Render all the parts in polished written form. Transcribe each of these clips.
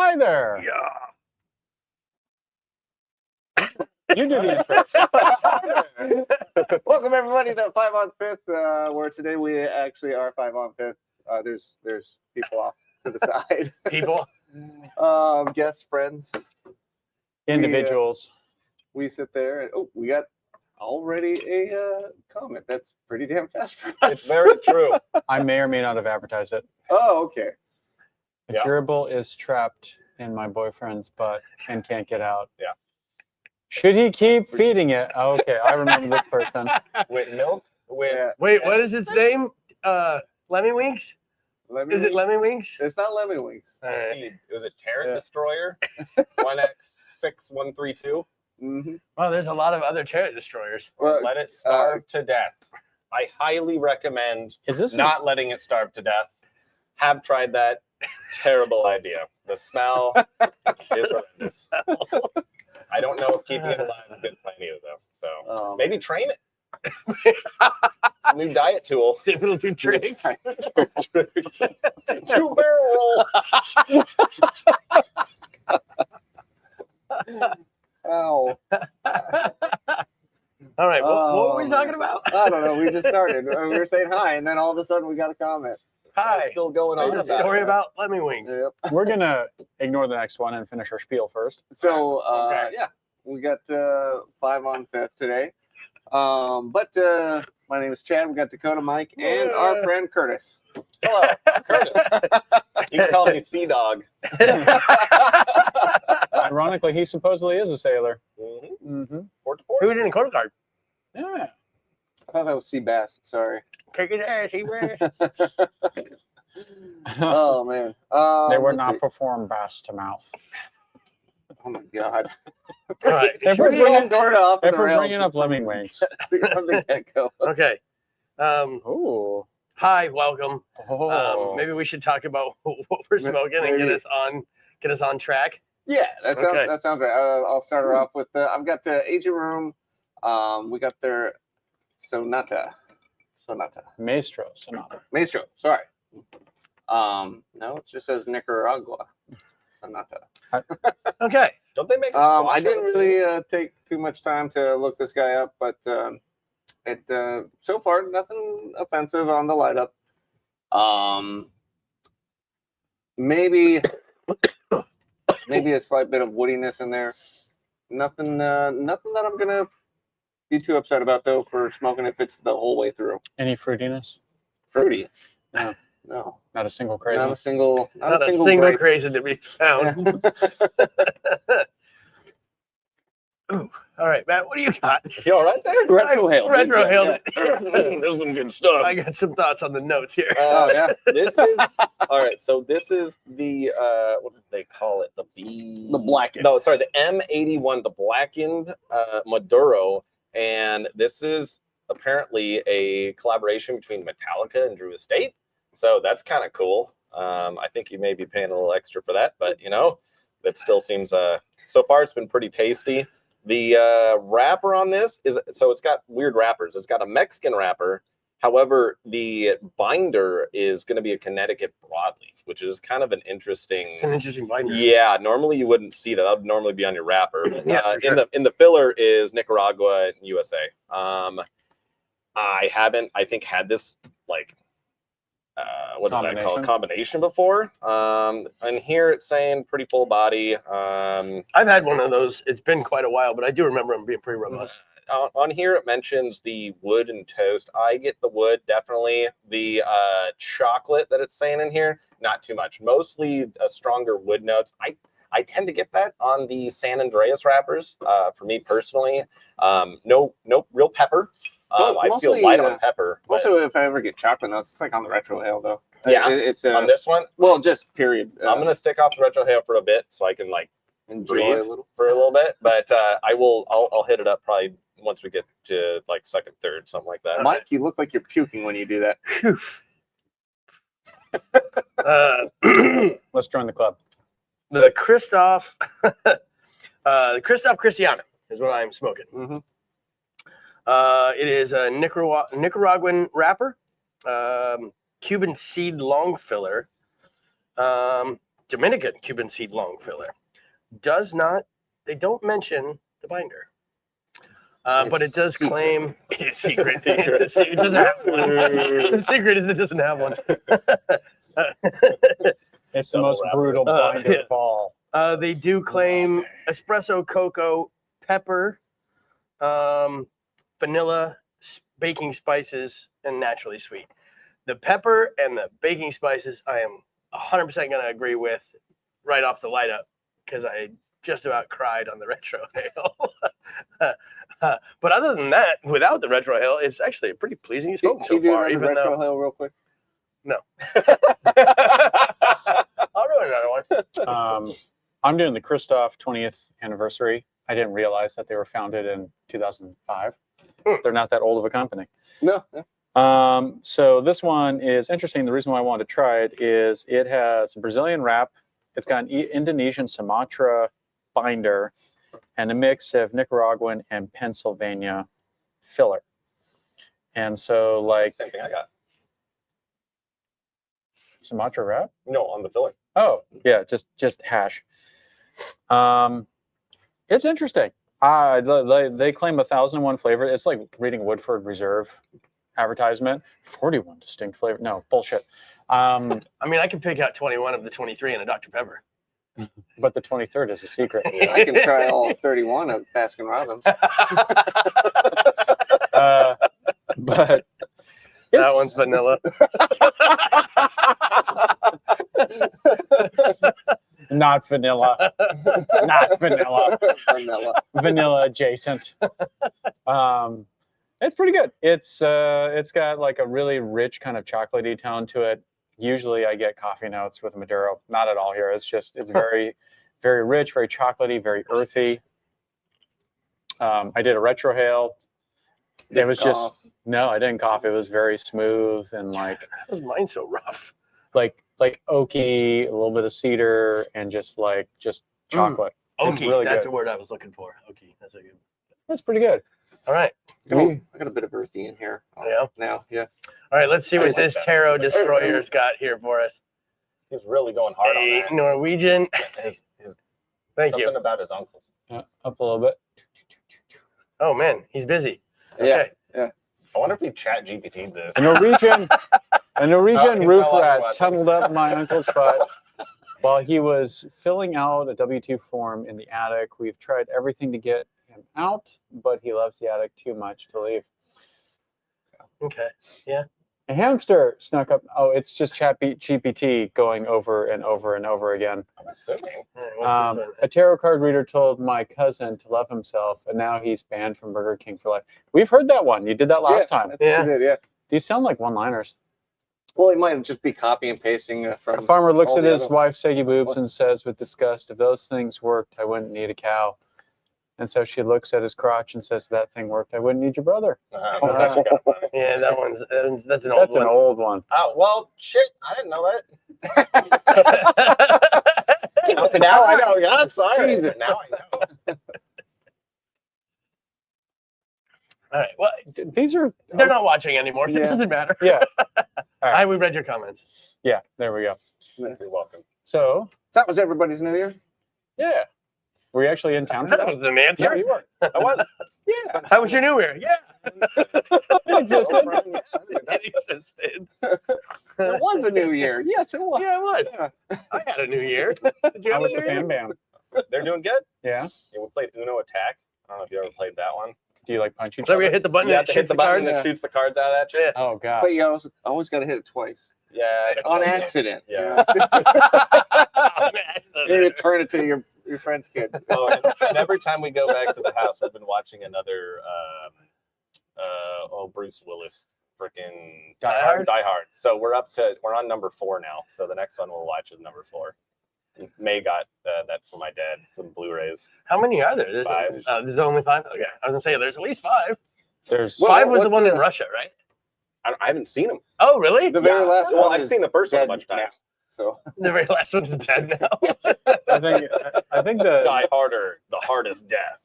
Hi there. Yeah. You do the intro. Welcome everybody to 5 on 5th, where today we actually are 5 on 5th. There's people off to the side. People, guests, friends. Individuals. We sit there and we got already a comment. That's pretty damn fast for us. it's very true. I may or may not have advertised it. Oh, okay. A Yeah. gerbil is trapped in my boyfriend's butt and can't get out. Yeah. Should he keep feeding it? Oh, okay, I remember this person. With milk? With Wait, what is its name? Lemmy Winks? Lemmy Is it Winks? Lemmy Winks? It's not Lemmy Winks. Seed. Was it Terran Yeah. Destroyer? 1X6132. Mm-hmm. Well, there's a lot of other Terran Destroyers. Well, Let it starve to death. I highly recommend Is this not letting it starve to death. Have tried that. Terrible idea. The smell is horrendous. I don't know if keeping it alive is good for any of them. So maybe train it. It's a new diet tool. See if it'll do tricks. Two barrel roll. Ow. All right, what were we talking about? I don't know. We just started. We were saying hi, and then all of a sudden we got a comment. Hi. Still going on. There's a story about Lemmy Wings. Yep. We're going to ignore the next one and finish our spiel first. So, Okay. yeah, we got 5 on 5th today. But my name is Chad. We got Dakota, Mike, and our friend Curtis. Hello, Curtis. You can call me Sea Dog. Ironically, he supposedly is a sailor. Mm-hmm. Mm-hmm. Port to port. Who didn't Coast Guard? Yeah. I thought that was Sea Bass. Sorry. Kick his ass, he bass. Oh, man. They were let's not see. performed bass to mouth. Oh, my God. All right. If We're we're bringing, going off if the we're rails bringing up lemming wings. from the get-go. Okay. Ooh. Hi, welcome. Oh. Maybe we should talk about what we're smoking and Maybe. get us on track. Yeah, that sounds Okay. that sounds right. I'll start her off with I've got the Agent Room. We got their Sonata. Maestro Sonata. Maestro, sorry. No, it just says Nicaragua. Sonata. Okay. Don't they make? I didn't really take too much time to look this guy up, but it so far nothing offensive on the light up. Maybe a slight bit of woodiness in there. Nothing that I'm gonna be too upset about though for smoking if it's the whole way through. Any fruitiness? Fruity? No. No. Not a single crazy. Not a single. Not a single grape. crazy to be found. Ooh. All right, Matt, what do you got? You all right there? Retrohaled it. There's some good stuff. I got some thoughts on the notes here. Oh yeah. This is all right. So this is the what did they call it? The blackened. No, sorry, the M81, the blackened Maduro, and this is apparently a collaboration between Metallica and Drew Estate. So that's kind of cool. I think you may be paying a little extra for that, but that still seems so far it's been pretty tasty. The wrapper on this is it's got weird wrappers. It's got a Mexican wrapper. However, the binder is going to be a Connecticut broadleaf, which is kind of an interesting. It's an interesting binder. Yeah, normally you wouldn't see that. That would normally be on your wrapper. But, Yeah, for sure. in the filler is Nicaragua, USA. I haven't, I think, had this like what is that called? Combination before. And here it's saying pretty full body. I've had one of those. It's been quite a while, but I do remember them being pretty robust. On here it mentions the wood and toast. I get the wood, definitely. The chocolate that it's saying in here, not too much. Mostly a stronger wood notes. I tend to get that on the San Andreas wrappers. For me personally, no real pepper. I feel light on pepper. Also, if I ever get chocolate notes, it's like on the retro hail though. Yeah, it's on this one. Well, just period. I'm gonna stick off the retro hail for a bit so I can like breathe a little bit. But I'll hit it up probably once we get to like second, third, something like that. Mike, you look like you're puking when you do that. Let's join the club. The Christoph Cristiano is what I'm smoking. Mm-hmm. It is a Nicaraguan wrapper, Cuban seed long filler. Dominican Cuban seed long filler. They don't mention the binder. But it does claim it's secret. It doesn't have one. The secret is it doesn't have one. It's the most brutal binder of all. They do claim espresso, cocoa, pepper, vanilla, baking spices, and naturally sweet. The pepper and the baking spices, I am 100% going to agree with right off the light up because I just about cried on the retro ale. But other than that, without the retro ale, it's actually a pretty pleasing smoke so far. Even retro ale real quick. No. I'll do another one. I'm doing the Christoph 20th anniversary. I didn't realize that they were founded in 2005. They're not that old of a company. No. So this one is interesting. The reason why I wanted to try it is it has Brazilian wrap. It's got an Indonesian Sumatra binder and a mix of Nicaraguan and Pennsylvania filler. And so, like, Same thing I got. Sumatra wrap? No, on the filler. Oh, yeah, just hash. It's interesting. They claim 1,001 flavor. It's like reading Woodford Reserve advertisement. 41 distinct flavor. No, bullshit. I mean, I can pick out 21 of the 23 in a Dr. Pepper. But the 23rd is a secret. I can try all 31 of Baskin Robbins. But that one's vanilla. Not vanilla. Not vanilla. Vanilla adjacent. It's pretty good. It's got like a really rich kind of chocolatey tone to it. Usually I get coffee notes with Maduro. Not at all here. It's very, very rich, very chocolatey, very earthy. I did a retro hail. It was just, no, I didn't cough. It was very smooth and like. How was mine so rough? Like oaky, a little bit of cedar, and just chocolate. Oaky, really that's good. the word I was looking for. Oaky, that's a good. That's pretty good. All right. I got a bit of earthy in here. Yeah. Now, yeah. All right, let's see what this that. Tarot Destroyer's got here for us. He's really going hard on A that. Norwegian. His Thank something you. about his uncle. Yeah, up a little bit. Oh man, he's busy. Yeah. Okay. I wonder if he chat GPT'd this. A Norwegian he's roof no longer rat watching. tunneled up my uncle's butt while he was filling out a W-2 form in the attic. We've tried everything to get him out, but he loves the attic too much to leave. Okay. Yeah. A hamster snuck up. Oh, it's just GPT going over and over and over again. I'm assuming. All right, what's this one? A tarot card reader told my cousin to love himself, and now he's banned from Burger King for life. We've heard that one. You did that last time. I think you did, yeah. These sound like one-liners. Well, he might just be copy and pasting A from. farmer looks all at the his other- wife's saggy boobs and says with disgust, if those things worked, I wouldn't need a cow. And so she looks at his crotch and says, if that thing worked, I wouldn't need your brother. That's actually kind of funny. Yeah, that's an old That's one. an old one. Oh, well, shit. I didn't know that. Now I know. Yeah, sorry. Jesus, now I know. All right. Well, These are, they're not watching anymore. It Yeah. doesn't matter. yeah, We read your comments. yeah, there we go. You're welcome. So, That was everybody's New Year. yeah. Were you actually in town for That that? was an answer. Yeah, you were. I was. Yeah. How was your New Year? Yeah. It existed. It existed. It was a New Year. Yes, it was. Yeah, it was. Yeah. I had a New Year. Did you I have was a the New Year? fan band. They're doing good. Yeah. Yeah, we played Uno Attack. I don't know if you ever played that one. Do you like punch each So we other? hit the button You and have it to hit shoots the the button card. that shoots the cards out at you. Yeah. Oh, God. But you always got to hit it twice. Yeah. On accident. Yeah. You know, turn it to your friend's kid. Oh, and every time we go back to the house, we've been watching another Bruce Willis freaking Die Hard? Die Hard. So we're on number 4 now. So the next one we'll watch is number 4. May got that for my dad, some Blu-rays. How many are there? 5. There's only 5? Okay. I was going to say, there's at least 5. There's 5 was the what's one in the- Russia, right? I haven't seen them. Oh, really? The very last Well, one. I've is seen the first one a dead bunch of now. times. So The very last one's dead now. I think the Die Harder, the hardest death.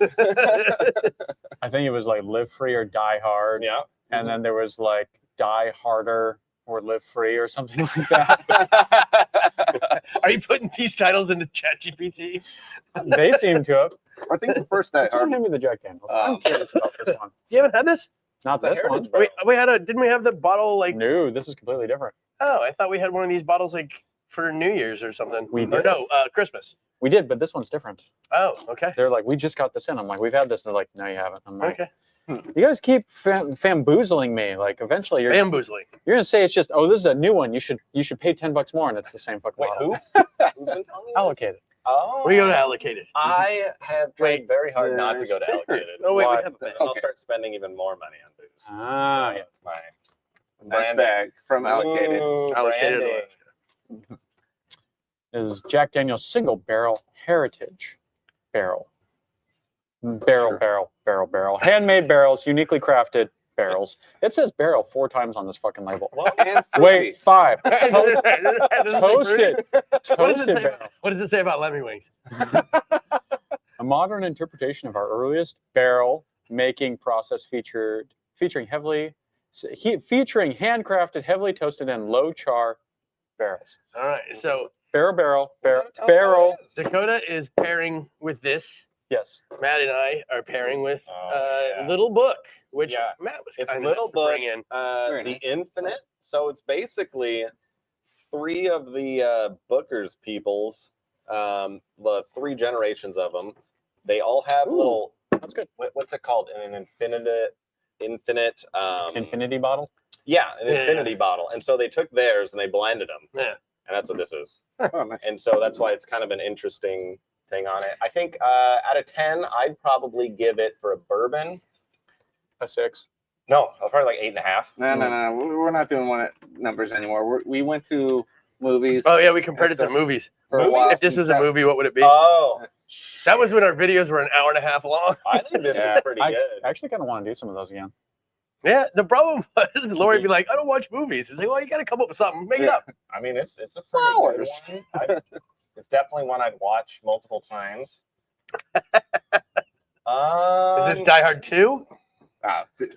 I think it was like Live Free or Die Hard. Yeah. And then there was like Die Harder or Live Free or something like that. Are you putting these titles into ChatGPT? They seem to have. I think the first Die Someone Hard. hand me the Jack Daniels. I'm curious about this one. You haven't had this? Not It's a this one. heritage barrel. We had a. Didn't we have the bottle like? No, this is completely different. Oh, I thought we had one of these bottles like for New Year's or something. We Or did. no, Christmas. We did, but this one's different. Oh, okay. They're like, we just got this in. I'm like, we've had this. And they're like, no, you haven't. I'm like, Okay. you guys keep famboozling me. Like, eventually, you're Bamboozling. gonna say it's just, oh, this is a new one. You should pay $10 more, and it's the same fucking Wait, bottle. who? Who's been telling you? this? Allocated. Oh. We go to allocated. I have tried very hard not to go to There's allocated. Oh wait, we Why? have a Then bit. I'll Okay. start spending even more money on booze. Ah, yeah. That's my Nice brand. bag from Allocated. Ooh, Allocated branding. Alaska. Is Jack Daniel's single barrel heritage barrel. Barrel. Handmade barrels, uniquely crafted barrels. It says barrel 4 times on this fucking label. Well, And Wait, 5. Toasted. Toasted. What does it say? barrel. What does it say about lemmy wings? A modern interpretation of our earliest barrel making process featuring handcrafted, heavily toasted, and low char barrels. All right, so Barrel. Dakota is pairing with this. Yes. Matt and I are pairing with Oh, yeah. Little Book, which Yeah. Matt was It's kind Little enough to Book, bring in. Very the nice. Infinite. So it's basically 3 of the Booker's peoples, the 3 generations of them. They all have Ooh. little, That's good. what's it called? An infinite. Infinity bottle. Yeah, an Yeah. infinity bottle. And so they took theirs and they blended them. Yeah. And that's what this is. Oh, nice. And so that's why it's kind of an interesting thing on it. I think out of 10, I'd probably give it for a bourbon. A 6. No, I'll probably like 8.5. No. We're not doing numbers anymore. We went to movies Oh yeah, we compared it to That's movies. for a movies? while. If this was a That- movie, what would it be? Oh, That was when our videos were an hour and a half long. I think this Yeah, is pretty I good. actually kind of want to do some of those again. Yeah, the problem was Lori would be like, I don't watch movies. It's like, well, you got to come up with something. Make it Yeah. up. I mean, it's a pretty Flowers. good one. It's definitely one I'd watch multiple times. Is this Die Hard 2?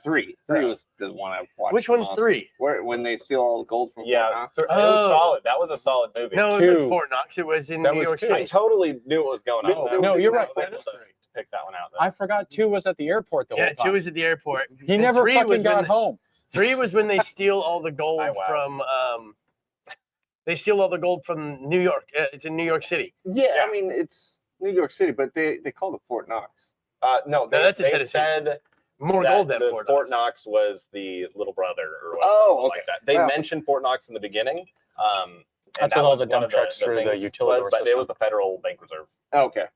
3. 3 was the one I watched. Which one's the most. 3? When they steal all the gold from Yeah, Fort Knox? it was Oh. solid. That was a solid movie. No, it was 2. in Fort Knox. It was in That New was York 2. I City. totally knew what was going on. No, you're right. I was That able is to 3. pick that one out. I forgot 2 was at the airport the Yeah, whole time. 2 was at the airport. He and never 3 was fucking when got the- home. 3 was when they steal all the gold Wow. from. They steal all the gold from New York. It's in New York City. Yeah, I mean it's New York City, but they call it Fort Knox. No, they, that's in they Tennessee. said More that gold than the Fort Knox. Knox was the little brother or Oh, something like that. They Wow. mentioned Fort Knox in the beginning. And That's that with all was the one dump of trucks through the things utility was, but it was the Federal Bank Reserve. Okay.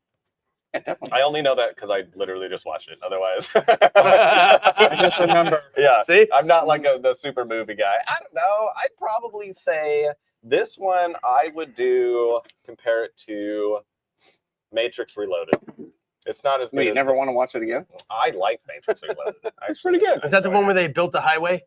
Yeah, definitely. I only know that because I literally just watched it. Otherwise, I just remember. Yeah, See? I'm not like the super movie guy. I don't know. I'd probably say this one I would compare it to Matrix Reloaded. It's not as good. Wait, you as, never want to watch it again? I like Matrix Reloaded. It's pretty good. Is that the one where they built the highway?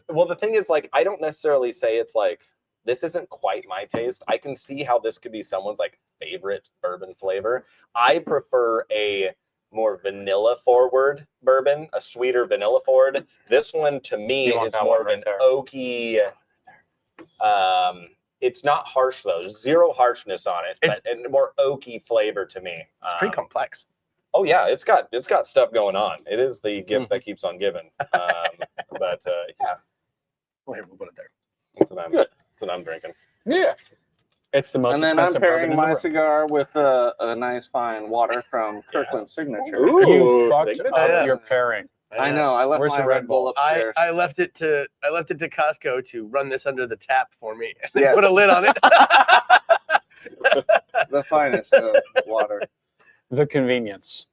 Well, the thing is, like, I don't necessarily say it's like this isn't quite my taste. I can see how this could be someone's like favorite bourbon flavor. I prefer a more vanilla forward bourbon, a sweeter vanilla forward. This one to me You want is that more one of right an there. oaky. It's not harsh though. There's zero harshness on it, It's- but a more oaky flavor to me. It's pretty complex. Oh yeah, it's got stuff going on. It is the gift that keeps on giving. But yeah, Wait, we'll put it there. that's what Good. I'm drinking. Yeah. It's the most And then I'm expensive pairing bourbon in the my world. cigar with a nice fine water from Kirkland Signature. Ooh. You fucked Signature. up Yeah. your pairing. I know. I left Where's my the Red Red Bull Bull? upstairs. I left it to Costco to run this under the tap for me. And Yes. put a lid on it. The finest of water. The convenience.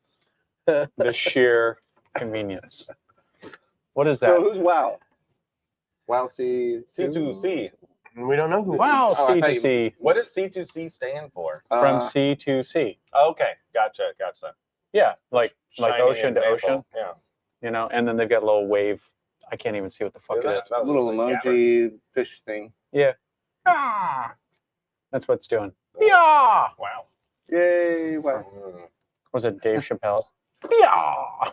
The sheer convenience. What is that? So who's Wow? Wow C2C. We don't know who. Wow, Oh, I thought you- C2C. What does C2C stand for? From C to C. Okay, gotcha. Yeah, like Shiny ocean to example. ocean, Yeah. you know, and then they've got a little wave. I can't even see what the fuck it is. That was little a emoji fish thing. Ah, that's what it's doing. Yeah. Wow. Yay! Wow. Mm. Was it Dave Chappelle? Yeah.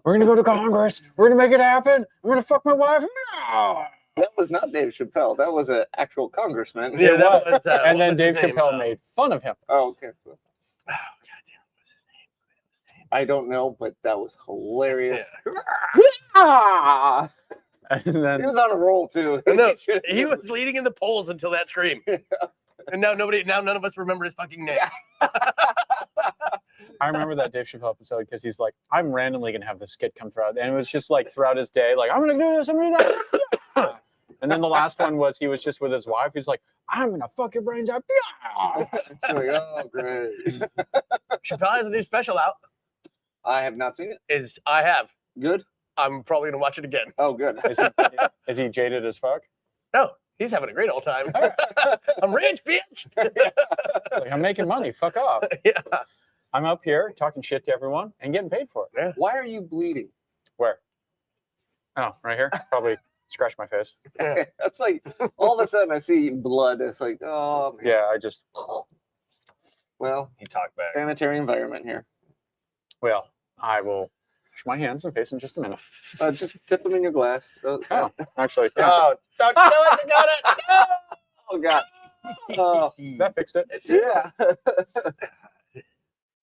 We're gonna go to Congress. We're gonna make it happen. I'm gonna fuck my wife. Yeah. That was not Dave Chappelle. That was an actual congressman. Yeah, that was. And what then was Dave his name? Chappelle made fun of him. Oh, okay. Oh goddamn, what's his name? I don't know, but that was hilarious. Yeah. Ah! And He then was on a roll too. No, he was leading in the polls until that scream. And now none of us remember his fucking name. I remember that Dave Chappelle episode because he's like, I'm randomly gonna have this skit come throughout, and it was just like throughout his day, like I'm gonna do this, I'm gonna do that. And then the last one was he was just with his wife. He's like, I'm gonna fuck your brains out. It's like, oh, great. Chappelle has a new special out. I have not seen it. I have. Good? I'm probably gonna watch it again. Oh, good. Is he jaded as fuck? No, he's having a great old time. I'm rich, bitch. Like, I'm making money. Fuck off. Yeah. I'm up here talking shit to everyone and getting paid for it. Why are you bleeding? Where? Oh, right here. Probably scratch my face. That's like, all of a sudden I see blood. It's like, oh, man. Yeah, I just. Well, He talked back. sanitary environment here. Well, I will wash my hands and face in just a minute. Just dip them in your glass. Oh, actually, yeah, Oh, don't you know what you got it? No! Oh, God. Oh, that fixed it. yeah.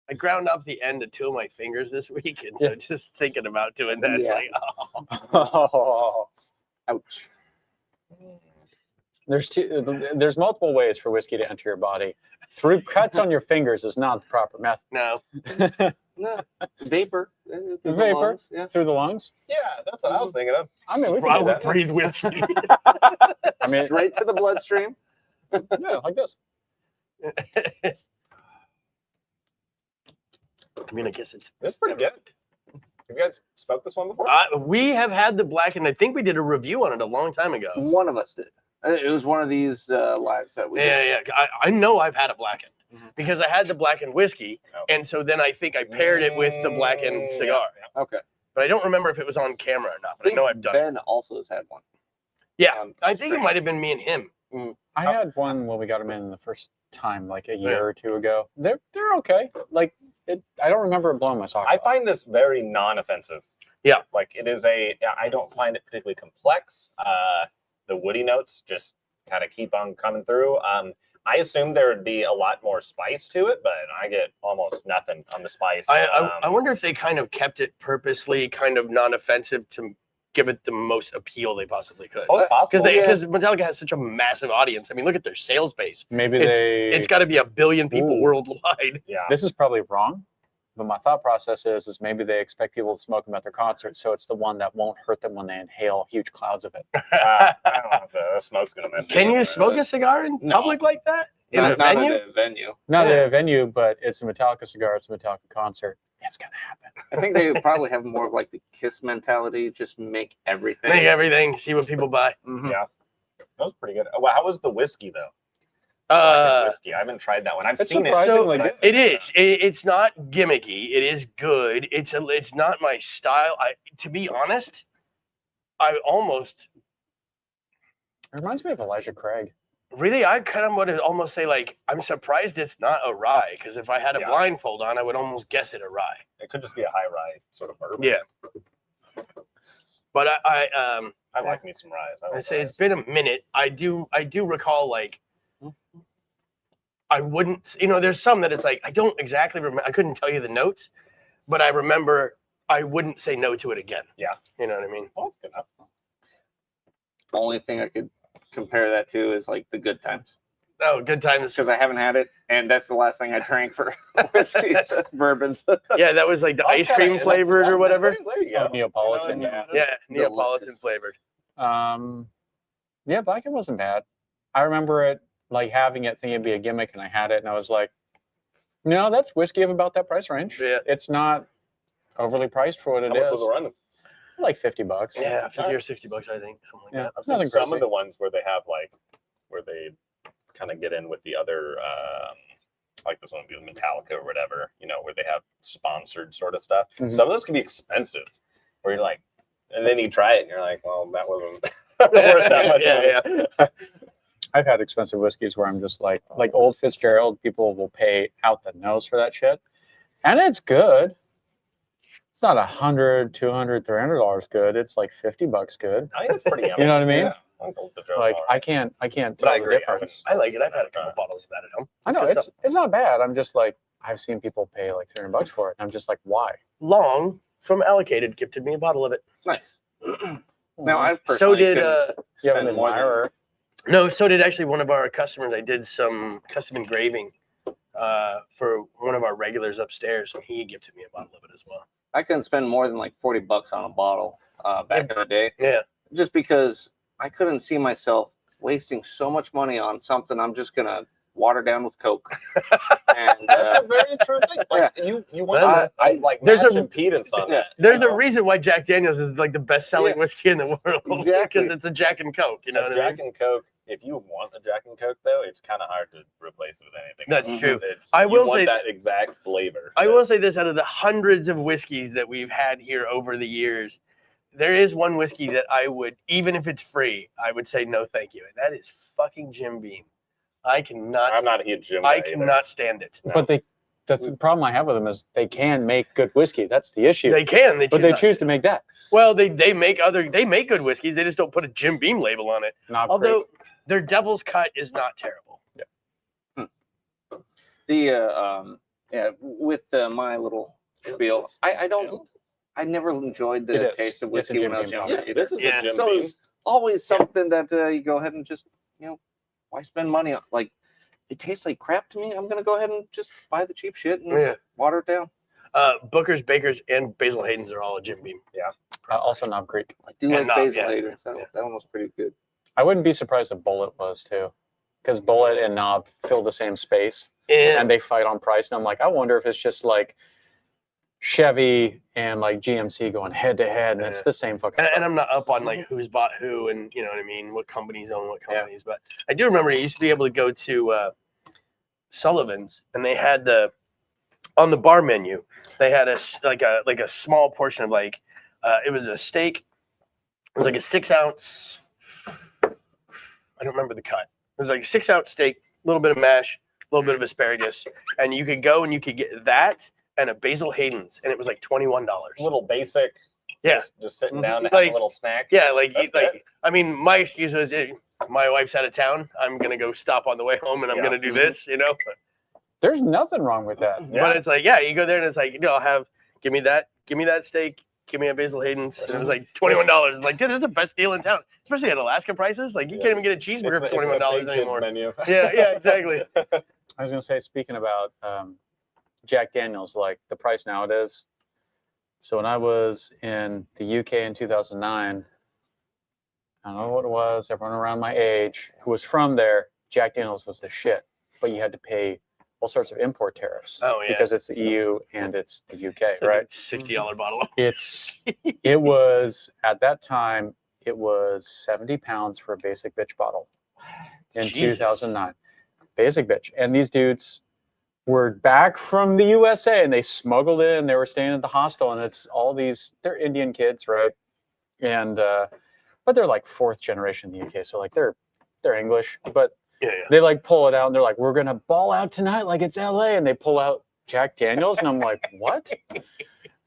I ground up the end of 2 of my fingers this week, and so just thinking about doing that, it's Yeah. like, oh. Oh. Ouch. There's multiple ways for whiskey to enter your body. Through cuts on your fingers is not the proper method. No. No. Vapor. Through the Vapor. lungs, yeah. Through the lungs. Yeah, that's what I was thinking of. I mean, we I can do would that. breathe whiskey. I mean, Straight to the bloodstream. yeah, like this. I mean, I guess it's It's pretty good. Have you guys smoked this one before? we have had the black, and I think we did a review on it a long time ago. One of us did. It was one of these lives that we did. Yeah. I know I've had a blackened Mhm. because I had the blackened whiskey, Oh. and so then I think I paired it with the blackened cigar. Okay. But I don't remember if it was on camera or not. I But I think know I've done it. Ben also has had one. Yeah, I think it might have been me and him. I had one when we got them in the first time, like a year Yeah. or two ago. They're okay. Like it, I don't remember it blowing my socks I off. find this very non-offensive. Yeah. Like it is I don't find it particularly complex. The woody notes just kind of keep on coming through. I assumed there would be a lot more spice to it, but I get almost nothing on the spice. I wonder if they kind of kept it purposely kind of non-offensive to give it the most appeal they possibly could. Oh, it's possible. Because Metallica has such a massive audience. I mean, look at their sales base. Maybe It's got to be 1 billion people Ooh. worldwide. Yeah. This is probably wrong, but my thought process is maybe they expect people to smoke them at their concerts, so it's the one that won't hurt them when they inhale huge clouds of it. I don't know if the smoke's gonna mess. Can with you it. smoke a cigar in No. public like that? In a Not venue? at a venue. Not Yeah. at a venue, but it's a Metallica cigar. It's a Metallica concert. It's gonna happen. I think they probably have more of like the Kiss mentality. Just make everything. Make everything, see what people buy. Mhm. Yeah. That was pretty good. Well, how was the whiskey though? Blackened whiskey. I haven't tried that one. I've It's seen it. surprisingly but I- good. It is. It's not gimmicky. It is good. It's not my style. To be honest, I almost It reminds me of Elijah Craig. really I kind of would almost say like I'm surprised it's not a rye because if I had a Yeah. blindfold on, I would almost guess it a rye. It could just be a high rye sort of bourbon. Yeah. But I like me some ryes. I like say ryes. it's been a minute. I do recall like I wouldn't, there's some that it's like I don't exactly remember. I couldn't tell you the notes, but I remember I wouldn't say no to it again. Yeah. You know what I mean? Well, that's good enough. The only thing I could compare that to is like the Good Times, Oh, good times. because I haven't had it, and that's the last thing I drank for whiskey bourbons. Yeah, that was like the ice cream flavored or whatever. There you Oh, go. Neapolitan. Yeah. Yeah, Neapolitan Delicious. flavored. Yeah, Blackened wasn't bad. I remember it like having it, thinking it'd be a gimmick, and I had it, and I was like, no, that's whiskey of about that price range. Yeah. It's not overly priced for what it How much is. was it running? Like $50. Yeah, 50 or 60 bucks, I think. Something like Yeah. that. I've seen Nothing some crazy. of the ones where they have where they kind of get in with the other, like this one would be with Metallica or whatever, where they have sponsored sort of stuff. Mhm. Some of those can be expensive, where you're like, and then you try it and you're like, well, that wasn't worth that much. Yeah. I've had expensive whiskeys where I'm just like Old Fitzgerald, people will pay out the nose for that shit. And it's good. It's not $100, $200, $300 good. It's like $50 good. I think it's pretty yummy. You know what I mean? Yeah. Like I can't But tell I the agree. difference. I like it. I've had a couple bottles of that at home. I know good it's not bad. I'm just like I've seen people pay like $300 for it. And I'm just like, why? Long from Allocated gifted me a bottle of it. Nice. Now, I So personally did couldn't you have an spend more than admirer? no, so did actually one of our customers. I did some custom engraving for one of our regulars upstairs, and he gifted me a bottle of it as well. I couldn't spend more than like $40 on a bottle back in the day, Yeah. just because I couldn't see myself wasting so much money on something I'm just gonna water down with Coke. And That's a very true thing. Like you want Well, I like there's match a- impedance on that. There's you a know? reason why Jack Daniels is like the best-selling Yeah. whiskey in the world. Exactly. Because it's a Jack and Coke. You know A what I Jack mean? and Coke. If you want a Jack and Coke, though, it's kind of hard to replace it with anything. That's else. true. It's, I you will want say- that exact flavor. I will say this: out of the hundreds of whiskeys that we've had here over the years, there is one whiskey that I would, even if it's free, I would say no, thank you. And that is fucking Jim Beam. I cannot. I'm not a huge Jim. I guy either. cannot stand it. No. But the problem I have with them is they can make good whiskey. That's the issue. They can. but they not choose to make that. Well, they make good whiskeys. They just don't put a Jim Beam label on it. Not Although their Devil's Cut is not terrible. with my little spiel, I never enjoyed It the is. taste of It's a whiskey Jim when I was Beam younger. Yeah, this is Yeah. a Jim So Beam. it's always something that you go ahead and just, why spend money on? Like, it tastes like crap to me. I'm gonna go ahead and just buy the cheap shit and Yeah. water it down. Booker's, Baker's, and Basil Hayden's are all a Jim Beam. Also Knob Creek. I do And like not- Basil yeah. Hayden's. Yeah. That one was pretty good. I wouldn't be surprised if Bullet was too, because Bullet and Knob fill the same space And and they fight on price. And I'm like, I wonder if it's just like Chevy and like GMC going head to head, and it's the same fucking. and stuff. I'm not up on like who's bought who and you know what I mean, what companies own what companies. But I do remember you used to be able to go to Sullivan's and they had on the bar menu they had a small portion of like it was a steak. It was like a 6-ounce. I don't remember the cut. It was like a 6-ounce steak, a little bit of mash, a little bit of asparagus, and you could go and you could get that and a Basil Hayden's, and it was like $21. Little basic. Yeah. Just sitting down to have Like- a little snack. Yeah, like That's like I mean, my excuse was my wife's out of town. I'm gonna go stop on the way home, and I'm Yeah. gonna do this, you know. There's nothing wrong with that. Yeah. But it's like, yeah, you go there and it's like, I'll give me that steak, give me a Basil Hayden's, and it was like $21. Like, dude, this is the best deal in town, especially at Alaska prices. Like, you can't even get a cheeseburger for $21 anymore. Menu. Yeah, exactly. I was gonna say, speaking about Jack Daniels, like the price nowadays. So when I was in the UK in 2009, I don't know what it was. Everyone around my age who was from there, Jack Daniels was the shit. But you had to pay all sorts of import tariffs. Oh, yeah. Because it's the EU and it's the UK, It's like right? a $60 bottle. It was at that time it was 70 pounds for a basic bitch bottle in Jesus. 2009. Basic bitch, and these dudes were back from the USA and they smuggled in. They were staying at the hostel, and it's all these. They're Indian kids, right? And but they're like 4th generation in the UK, so like they're English, but Yeah. they like pull it out and they're like, we're gonna ball out tonight like it's LA, and they pull out Jack Daniels and I'm like, what?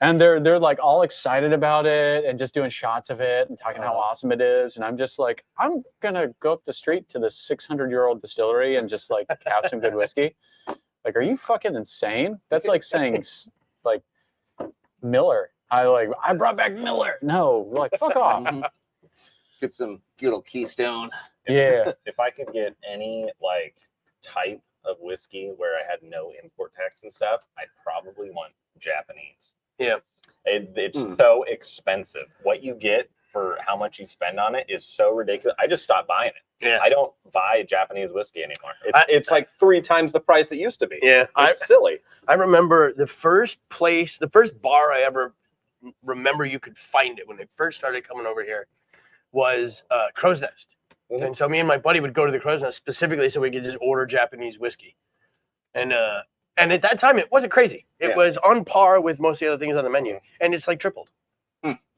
And they're like all excited about it and just doing shots of it and talking how awesome it is, and I'm just like, I'm gonna go up the street to this 600-year-old distillery and just like have some good whiskey. Like, are you fucking insane? That's like saying like Miller. I brought back Miller. No, like fuck off. Get some good old Keystone. Yeah. If I could get any like type of whiskey where I had no import tax and stuff, I'd probably want Japanese. Yeah. It's so expensive. What you get for how much you spend on it is so ridiculous. I just stopped buying it. Yeah. I don't buy Japanese whiskey anymore. It's like 3 times the price it used to be. Yeah. It's silly. I remember the first bar I ever remember you could find it when they first started coming over here was Crow's Nest. Mhm. And so me and my buddy would go to the Crow's Nest specifically so we could just order Japanese whiskey. And at that time it wasn't crazy. It Yeah. was on par with most of the other things on the menu, and it's like tripled.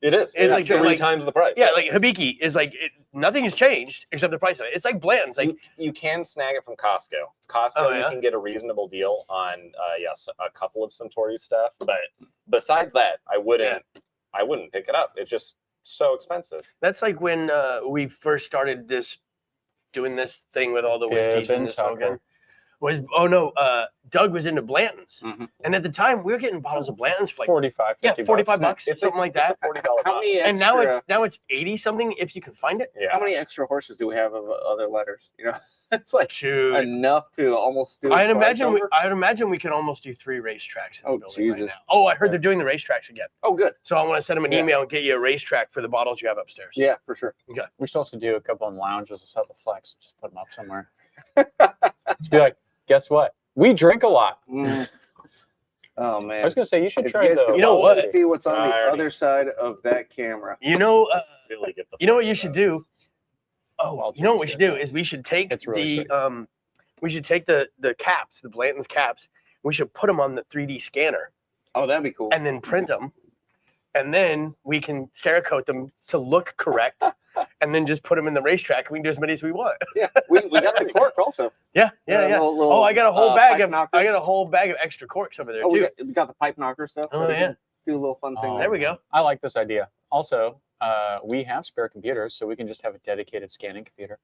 It is. It's It's like- 3 times the price. Yeah, like Hibiki is like nothing has changed except the price of it. It's like Bland's. Like you can snag it from Costco. Costco, Oh, you yeah? can get a reasonable deal on yes, a couple of Suntory stuff. But besides that, I wouldn't pick it up. It's just so expensive. That's like when we first started doing this thing with all the whiskeys and the smoking. Doug was into Blanton's, and at the time we were getting bottles of Blanton's for like 45, 50 $45, bucks. something like that. It's a $40 How bottle. many And extra, now it's 80 something if you can find it. Yeah. how many extra horses do we have of other letters? You know, it's like Shoot, enough to almost do. I'd twice imagine over. I'd imagine we could almost do 3 racetracks in the Oh, building right Jesus. now. Oh, I heard they're doing the racetracks again. Oh, good. So I want to send them an Yeah. email and get you a racetrack for the bottles you have upstairs. Yeah, for sure. We should also do a couple in lounges to set the flex. Just put them up somewhere. Just be like, guess what? We drink a lot. Mm. Oh I man. was gonna say you should If try guys the. could You know what? See what's on the I already- other side of that camera. You know, Really get the you know what fuck you out should of do? Oh, Walter's you know what we good. should do is we should take It's really the we should take the caps, the Blanton's caps. We should put them on the 3D scanner Oh, that'd be cool. and then print them, and then we can Cerakote them to look correct, and then just put them in the racetrack. We can do as many as we want. Yeah, we got the cork also. Yeah. Oh, I got a whole bag pipe of knockers. I got a whole bag of extra corks over there Oh, too. we got the pipe knocker stuff. Oh, we yeah. can do a little fun thing. Oh, There we go. I like this idea. Also, we have spare computers, so we can just have a dedicated scanning computer.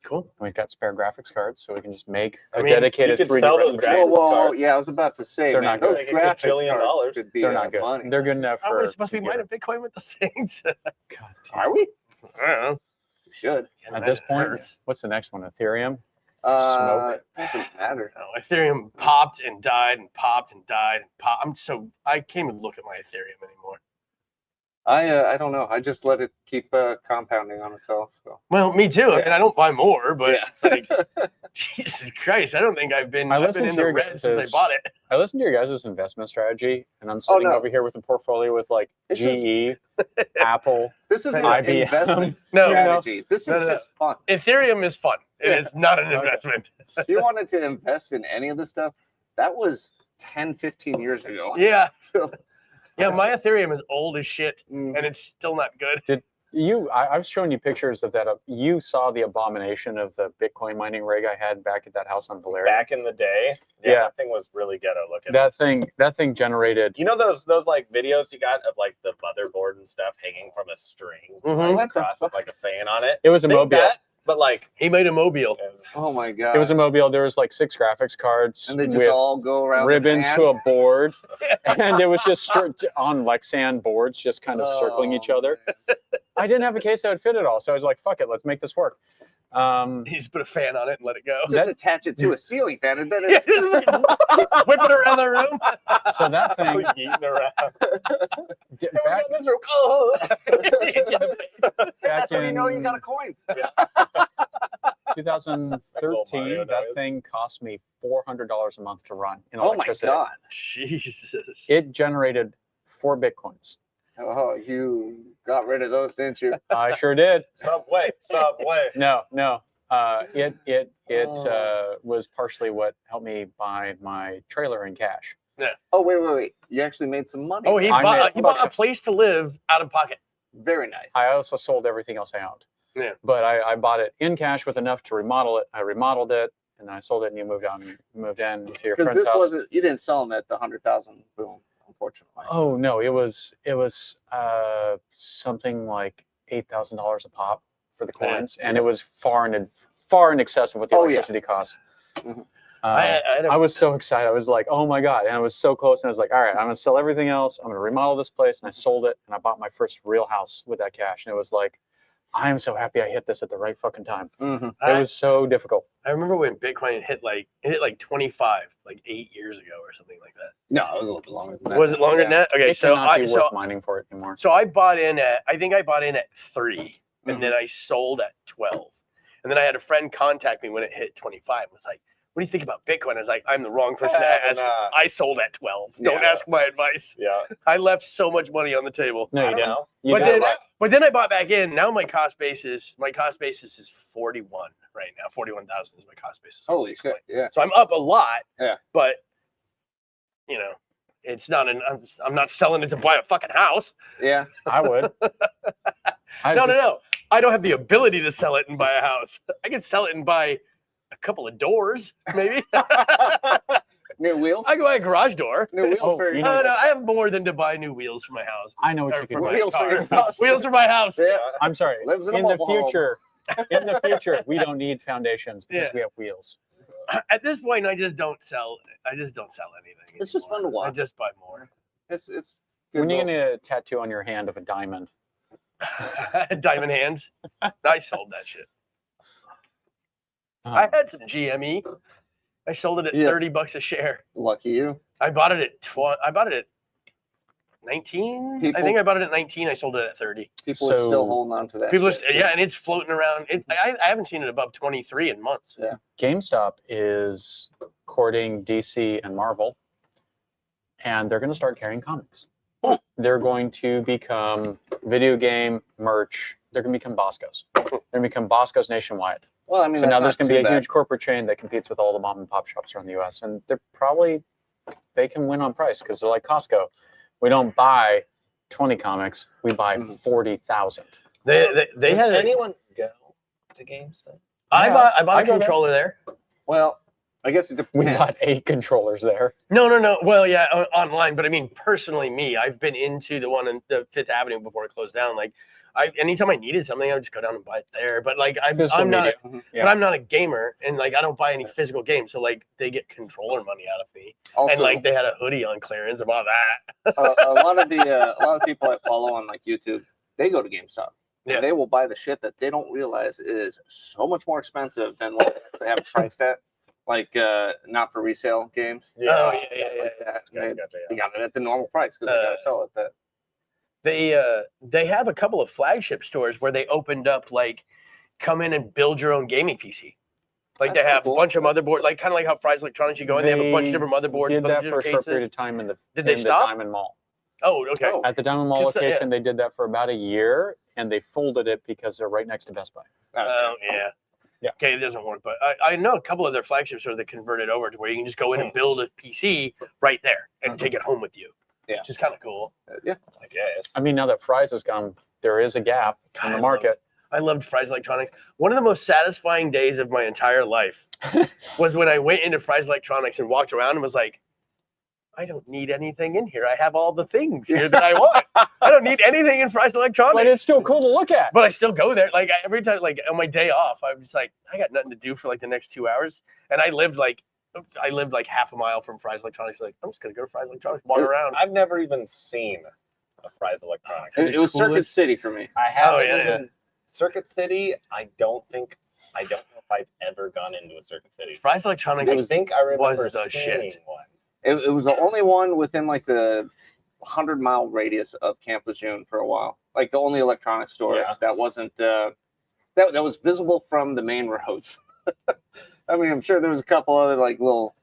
Cool. And we've got spare graphics cards, so we can just make I a mean, dedicated you could 3D sell those graphics graphics card. Whoa, cards. yeah, I was about to say, They're man, not good. those Like a graphics gajillion cards dollars. could be They're not good. money. They're good enough Are for. we supposed to be mining Bitcoin with those things? God damn. Are we? I don't know. We should. At this point, Hurts. what's the next one? Ethereum. Doesn't matter. No, Ethereum popped and died and popped and died and popped. I can't even look at my Ethereum anymore. I don't know. I just let it keep compounding on itself. So. Well, me too. I mean, I don't buy more, but Yeah. it's like, Jesus Christ, I don't think I've been in listened to the your red since I guys' bought it. I listened to your guys' investment strategy, and I'm sitting no. over here with a portfolio with like This is- GE, Apple. This isn't an IBM. investment No, strategy. This is No. just fun. Ethereum is fun. It Yeah. is not an Okay. investment. If you wanted to invest in any of this stuff, that was 10, 15 years ago. Yeah. So, Yeah, my Ethereum is old as shit, mm, and it's still not good. I was showing you pictures of that. You saw the abomination of the Bitcoin mining rig I had back at that house on Valerian. Back in the day, Yeah. that thing was really ghetto looking. That thing generated. You know those like videos you got of like the motherboard and stuff hanging from a string Mhm. like, What the across with like a fan on it? It was a Think mobile. that, but like He made a mobile. oh my god! It was a mobile. There was like 6 graphics cards and they just with all go around. the ribbons fan? to a board, and it was just on like sand boards, just kind of circling each Oh, other. man. I didn't have a case that would fit it all, so I was like, "Fuck it, let's make this work." He just put a fan on it and let it go. Just attach it to a ceiling fan, and then Yeah, it's whip it around the room. So that thing, like eating around. back, Oh. back that's when you in know you got a coin. 2013, Mario that knows. thing cost me $400 a month to run in Oh my electricity. god! Jesus. It generated 4 Bitcoins. Oh, you got rid of those, didn't you? I sure did. Subway. No. It Oh. was partially what helped me buy my trailer in cash. Oh wait! You actually made some money. Oh, he I bought made- a place to live out of pocket. very nice. I also sold everything else I owned. Yeah. But I bought it in cash with enough to remodel it. I remodeled it, and then I sold it, and you moved in to your Because friend's this house. wasn't. You didn't sell them at the 100,000 boom, unfortunately. Oh no, it was something like $8,000 a pop for the Yeah. coins, and it was far in excess of what the Oh, yeah. electricity cost. Mhm. I was so excited. I was like, oh my god, and I was so close. And I was like, all right, I'm gonna sell everything else. I'm gonna remodel this place, and I sold it, and I bought my first real house with that cash. And it was like, I am so happy I hit this at the right fucking time. Mm-hmm. It was so difficult. I remember when Bitcoin hit like 25, like 8 years ago or something like that. No, it was a little bit longer than that. Was it longer than that? Okay, It so cannot be I worth mining for it anymore. so I bought in at 3, and Mm-hmm. then I sold at 12, and then I had a friend contact me when it hit 25. Was like, "What do you think about Bitcoin?" I was like, "I'm the wrong person to ask. I sold at 12. Don't Yeah. ask my advice." Yeah. I left so much money on the table. No, I you don't didn't. know. You But didn't. then I bought back in. Now my cost basis is 41 right now. 41,000 is my cost basis. on Holy Bitcoin. shit! Yeah. So I'm up a lot. Yeah. But you know, it's not I'm not selling it to buy a fucking house. Yeah. I would. No. I don't have the ability to sell it and buy a house. I can sell it and buy a couple of doors, maybe. New wheels. I can buy a garage door. New wheels Oh, for you No, know- no, I have more than to buy new wheels for my house. I know what Or you for can my do. wheels for car. your house. Wheels for my house. Yeah. I'm sorry. Lives in a In the mobile home. future, in the future, we don't need foundations because Yeah. we have wheels. At this point, I just don't sell. I just don't sell anything. It's just fun to anymore. I watch. just buy more. It's good When you little- get a tattoo on your hand of a diamond, Diamond hands. I sold that shit. uh, I had some GME. I sold it at Yeah. $30 a share. Lucky you. I bought it at 19. I People- think I bought it at 19. I sold it at 30. People are So- still holding on to that. People are, shit, too. yeah, and it's floating around. I haven't seen it above 23 in months. Yeah. GameStop is courting DC and Marvel, and they're going to start carrying comics. They're going to become video game merch. They're going to become Boscos. They're going to become Boscos nationwide. Well, I mean, So that's now there's not going to be too a bad. huge corporate chain that competes with all the mom and pop shops around the U.S. And they can win on price because they're like Costco. We don't buy 20 comics. We buy Mhm. 40,000. They Does had. anyone go to GameStop? I Yeah, bought I a go there. controller there. Well, I guess it We depends. bought 8 controllers there. No. Well, yeah, online, but I mean, personally, I've been into the one in the Fifth Avenue before it closed down. Like, anytime I needed something, I would just go down and buy it there. But like, Physical I'm not, media. Mhm. Yeah. but I'm not a gamer, and like, I don't buy any physical games. So like, they get controller money out of me, Also, and like, they had a hoodie on clearance. I bought that. a lot of the people I follow on like YouTube, they go to GameStop. Yeah. And they will buy the shit that they don't realize is so much more expensive than what they have it priced at. Like not for resale games. Oh, yeah. Like that. Gotcha, They got it at the normal price because they gotta sell it. That They have a couple of flagship stores where they opened up like, come in and build your own gaming PC. Like That's they have cool. a bunch of motherboards, like kind of like how Fry's Electronics, you go in, they have a bunch of They different motherboards. Did bunch of that for a different short period cases. of time in the Did they stop? Diamond Mall. Oh, okay. Oh. At the Diamond Mall Just, yeah. location, they did that for about a year, and they folded it because they're right next to Best Buy. Oh, yeah. Yeah. Okay, it doesn't work, but I know a couple of their flagship stores that converted over to where you can just go in and build a PC right there and take it home with you. Yeah. Which is kind of cool. yeah. I guess. I mean, now that Fry's is gone, there is a gap God, in I the love market. I loved Fry's Electronics. One of the most satisfying days of my entire life was when I went into Fry's Electronics and walked around and was like, I don't need anything in here. I have all the things here that I want. I don't need anything in Fry's Electronics. But it's still cool to look at. But I still go there. Like every time, like on my day off, I'm just like, I got nothing to do for like the next 2 hours. And I lived like half a mile from Fry's Electronics. Like, I'm just gonna go to Fry's Electronics, walk around. I've never even seen a Fry's Electronics. It was Circuit coolest. City for me. I haven't Oh, yeah, even Circuit City. I don't know if I've ever gone into a Circuit City. Fry's Electronics I think I remember was the seeing shit. one. It was the only one within like the 100-mile radius of Camp Lejeune for a while. Like the only electronics store Yeah. that wasn't that was visible from the main roads. I mean, I'm sure there was a couple other like little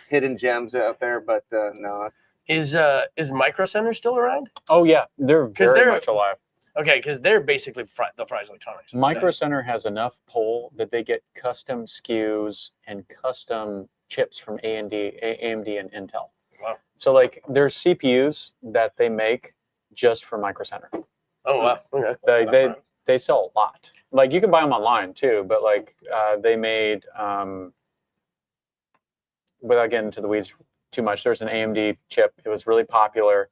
hidden gems out there, but no. is Micro Center still around? Oh, yeah. They're 'Cause very they're- much alive. Okay, because they're basically the Fry's Electronics. Micro Center has enough pull that they get custom SKUs and custom chips from AMD and Intel. Wow. So like there's CPUs that they make just for Micro Center. Oh wow. Okay. They sell a lot. Like you can buy them online too, but like they made without getting into the weeds too much, there's an AMD chip. It was really popular,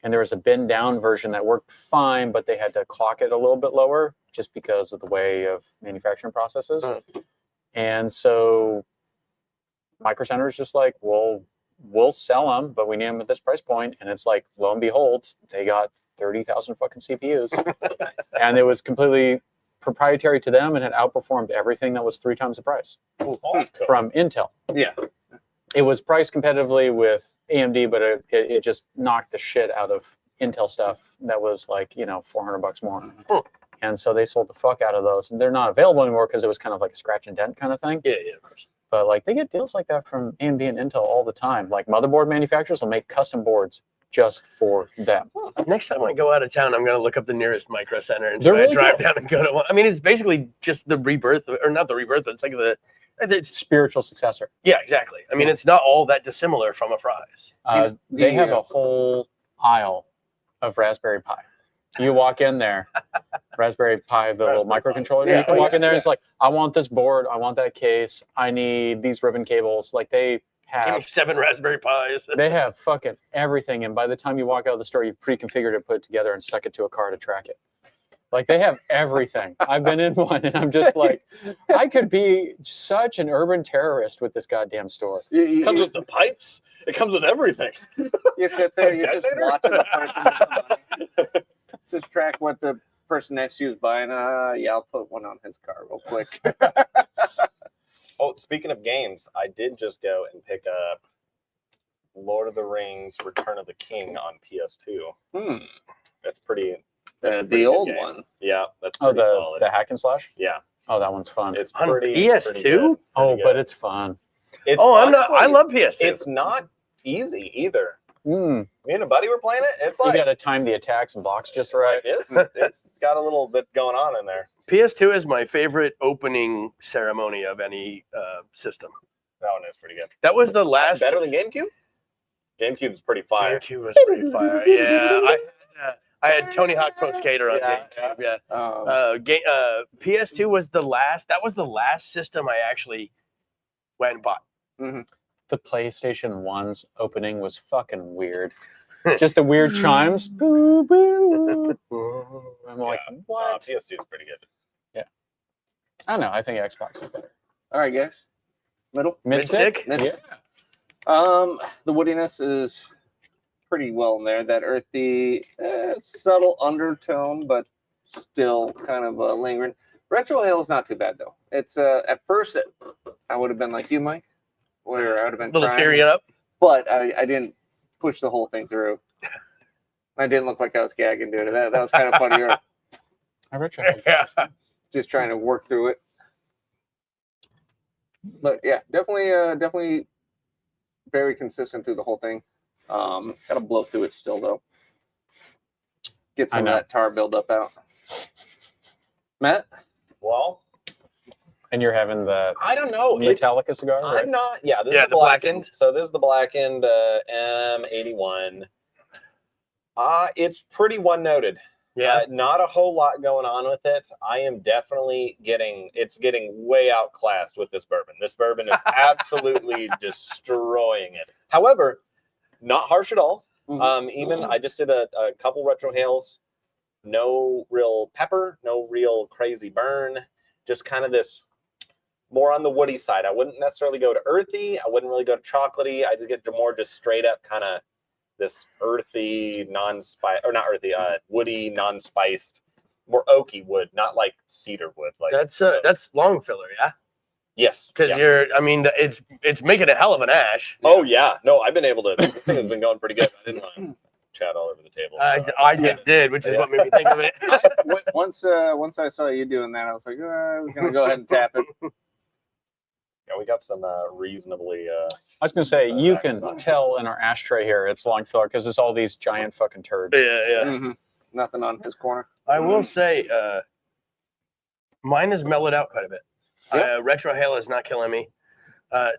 and there was a bend down version that worked fine, but they had to clock it a little bit lower just because of the way of manufacturing processes. And so Micro Center is just like, well, we'll sell them, but we need them at this price point. And it's like, lo and behold, they got 30,000 fucking CPUs. And it was completely proprietary to them and had outperformed everything that was 3 times the price from Intel. Yeah. It was priced competitively with AMD, but it just knocked the shit out of Intel stuff that was like, $400 more. And so they sold the fuck out of those. And they're not available anymore because it was kind of like a scratch and dent kind of thing. Yeah, of course. But like they get deals like that from AMD and Intel all the time. Like motherboard manufacturers will make custom boards just for them. Next time I go out of town, I'm gonna look up the nearest Micro Center and They're try to really drive cool. down and go to one. I mean, it's basically just the rebirth, or not the rebirth, but it's like it's Spiritual successor. yeah, exactly. I mean, it's not all that dissimilar from a Fry's. They have a whole aisle of Raspberry Pi. You walk in there, Raspberry Pi, the little microcontroller. Yeah, You can oh, walk yeah, in there. yeah. It's like, I want this board. I want that case. I need these ribbon cables. Like they Give me have 7 raspberry pies. they have fucking everything, and by the time you walk out of the store, you've pre-configured it, put it together, and stuck it to a car to track it. Like they have everything. I've been in one, and I'm just like, I could be such an urban terrorist with this goddamn store. It comes with the pipes. It comes with everything. You sit there, you're just Detonator? watching the person with the money. Just track what the person next to you is buying. Yeah, I'll put one on his car real quick. Oh, speaking of games, I did just go and pick up Lord of the Rings: Return of the King on PS2. That's pretty. That's a pretty The good old game. one. Yeah, that's Oh, pretty solid. the hack and slash. Yeah, Oh, that one's fun. it's On pretty. PS2? pretty good, Oh, pretty but good. it's fun. It's I'm not. I honestly- love PS2. It's not easy either. Mm. Me and a buddy were playing it. It's You like got to time the attacks and blocks just right. it's got a little bit going on in there. PS2 is my favorite opening ceremony of any system. That one is pretty good. That was the last. Better than GameCube. GameCube's pretty fire. GameCube was pretty fire. Yeah, I had Tony Hawk Pro Skater on Yeah, GameCube. Yeah. PS2 was the last. That was the last system I actually went and bought. The PlayStation 1's opening was fucking weird. Just the weird chimes. Boo, boo. I'm like, what? PS2 is pretty good. I don't know. I think Xbox is better. All right, guys. Middle. Mid-stick? Mid-stick? Yeah. The woodiness is pretty well in there. That earthy, subtle undertone, but still kind of lingering. Retro Hail is not too bad though. It's at first I would have been like you, Mike, where I would have been Little crying, tearing it up. but I didn't push the whole thing through. I didn't look like I was gagging, dude. That was kind of funny. You're I retro. Yeah. just trying to work through it. But yeah, definitely very consistent through the whole thing. Gotta blow through it still though. Get I some of know. that tar buildup out. Matt? Well, And you're having the I don't know. It's- Metallica cigar, right? I'm not. Yeah, this Yeah, is the blackened. So this is the blackened M81. It's pretty one noted. Yeah. Not a whole lot going on with it. I am definitely getting way outclassed with this bourbon. This bourbon is absolutely destroying it. However, not harsh at all. Even I just did a couple retro hails. No real pepper, no real crazy burn. Just kind of this more on the woody side. I wouldn't necessarily go to earthy. I wouldn't really go to chocolatey. I just get to more just straight up kind of this earthy, non-spice, or not earthy, woody, non-spiced, more oaky wood, not like cedar wood. Like That's long filler, yeah. yes, Because yeah. it's making a hell of an ash. Oh yeah, no, I've been able to. This thing has been going pretty good. I didn't want to chat all over the table. I just did, which is Yeah. what made me think of it. Once I saw you doing that, I was like, we're gonna go ahead and tap it. Yeah, we got some reasonably. I was gonna say you can tell in our ashtray here it's long filler because it's all these giant fucking turds. Yeah. Nothing on his corner. I will say, mine has mellowed out quite a bit. Yeah. Retro Hail is not killing me.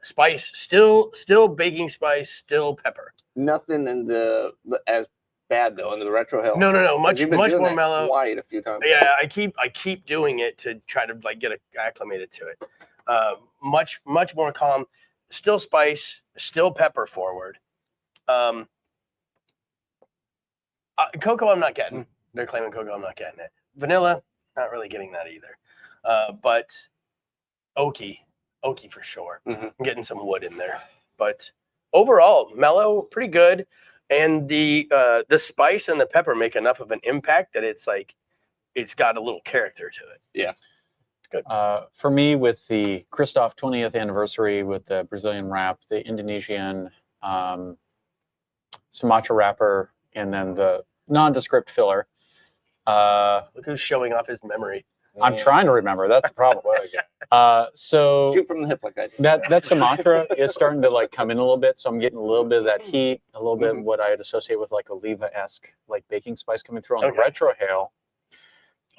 Spice, still baking spice, still pepper. Nothing in the as bad though in the retro hill. No, much You've been doing more that mellow. Quiet a few times. Yeah, I keep doing it to try to like get acclimated to it. Much more calm. Still spice, still pepper forward. Cocoa, I'm not getting. They're claiming cocoa, I'm not getting it. Vanilla, not really getting that either. But oaky for sure. Mhm. I'm getting some wood in there. But overall, mellow, pretty good. And the spice and the pepper make enough of an impact that it's like it's got a little character to it. Yeah. For me, with the Christoph 20th anniversary, with the Brazilian wrap, the Indonesian Sumatra wrapper, and then the nondescript filler. Look who's showing off his memory. I'm trying to remember. That's the problem. So Shoot from the hip like I did. that Sumatra is starting to like come in a little bit. So I'm getting a little bit of that heat, a little bit of what I'd associate with like Oliva-esque, like baking spice coming through on the Okay. retro hail.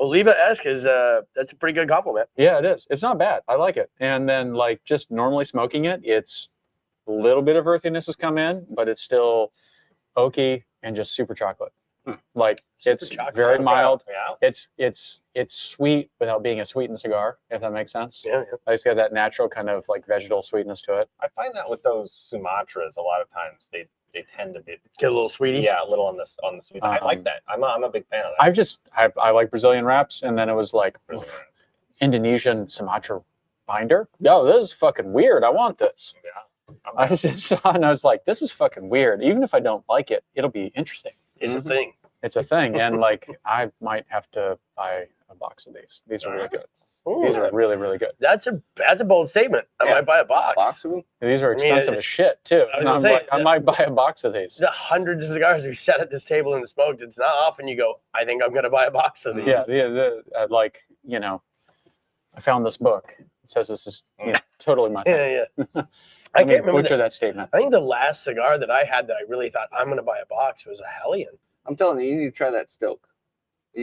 Oliva-esque is that's a pretty good compliment. Yeah, it is. It's not bad. I like it. And then like just normally smoking it, it's a little bit of earthiness has come in, but it's still oaky and just super chocolate. Like Super it's chocolate. very mild. Yeah. It's sweet without being a sweetened cigar, if that makes sense. Yeah, It's got that natural kind of like vegetal sweetness to it. I find that with those Sumatras, a lot of times they tend to be get a little sweetie. Yeah, a little on the sweet side. I like that. I'm a big fan of that. I like Brazilian wraps, and then it was like oof, Indonesian Sumatra binder. Yo, this is fucking weird. I want this. Yeah. I just saw and I was like, this is fucking weird. Even if I don't like it, it'll be interesting. It's a thing. It's a thing, and like I might have to buy a box of these. These are really good. These are really, really good. That's a bold statement. I might buy a box. of them? These are expensive as shit too. I was And gonna I'm say, like, I might buy a box of these. The hundreds of cigars we sat at this table and smoked. It's not often you go, I think I'm gonna buy a box of these. Yeah, like you know, I found this book. It says this is totally my thing. Yeah. I can't remember butcher that statement. I think the last cigar that I had that I really thought I'm gonna buy a box was a Hellion. I'm telling you, you need to try that Stoke.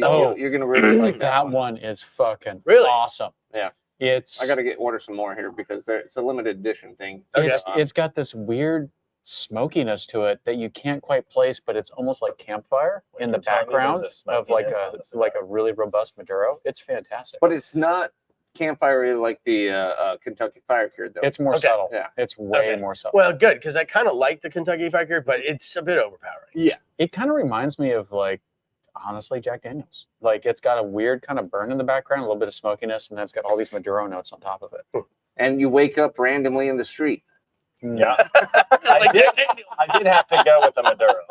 Oh. You're gonna really like That one is fucking Really? awesome. Yeah. It's I gotta order some more here because it's a limited edition thing. Okay. it's got this weird smokiness to it that you can't quite place, but it's almost like campfire in the you're telling me background there's a of like smokiness on the cigar. a really robust Maduro. It's fantastic. But it's not campfire like the Kentucky Fire Cured though. It's more Okay. subtle. Yeah. It's way Okay. more subtle. Well, good, because I kind of like the Kentucky Fried Curd, but it's a bit overpowering. It kind of reminds me of like honestly Jack Daniels. Like it's got a weird kind of burn in the background, a little bit of smokiness, and then it's got all these Maduro notes on top of it. And you wake up randomly in the street. Yeah. Like did. Jack Daniels. I did have to go with the Maduro.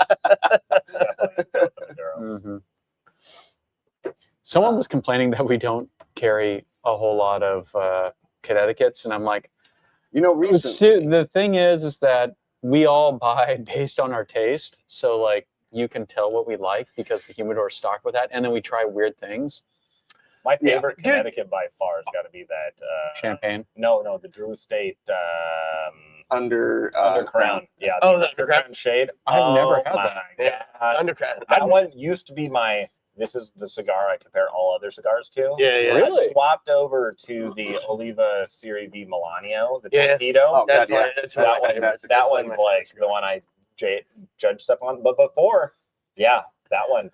Definitely go with the Maduro. Mm-hmm. Someone was complaining that we don't carry a whole lot of Connecticut's, and I'm like, You know, recently. the thing is that we all buy based on our taste. So like you can tell what we like because the humidor is stocked with that, and then we try weird things. My Yeah. favorite Connecticut by far has got to be that. Champagne. No, the Drew Estate Under Undercrown. Yeah. Oh, the Undercrown shade. I've never had my that. Yeah. God. Undercrown. That one used to be my. This is the cigar I compare all other cigars to. Yeah, yeah. Really? I swapped over to the Oliva Serie V Milanio, the Yeah. Torpedo. Oh, That's God, yeah. my, that's that my one, favorite. that That's one's my like favorite the one I judge stuff on. But before, yeah, that one.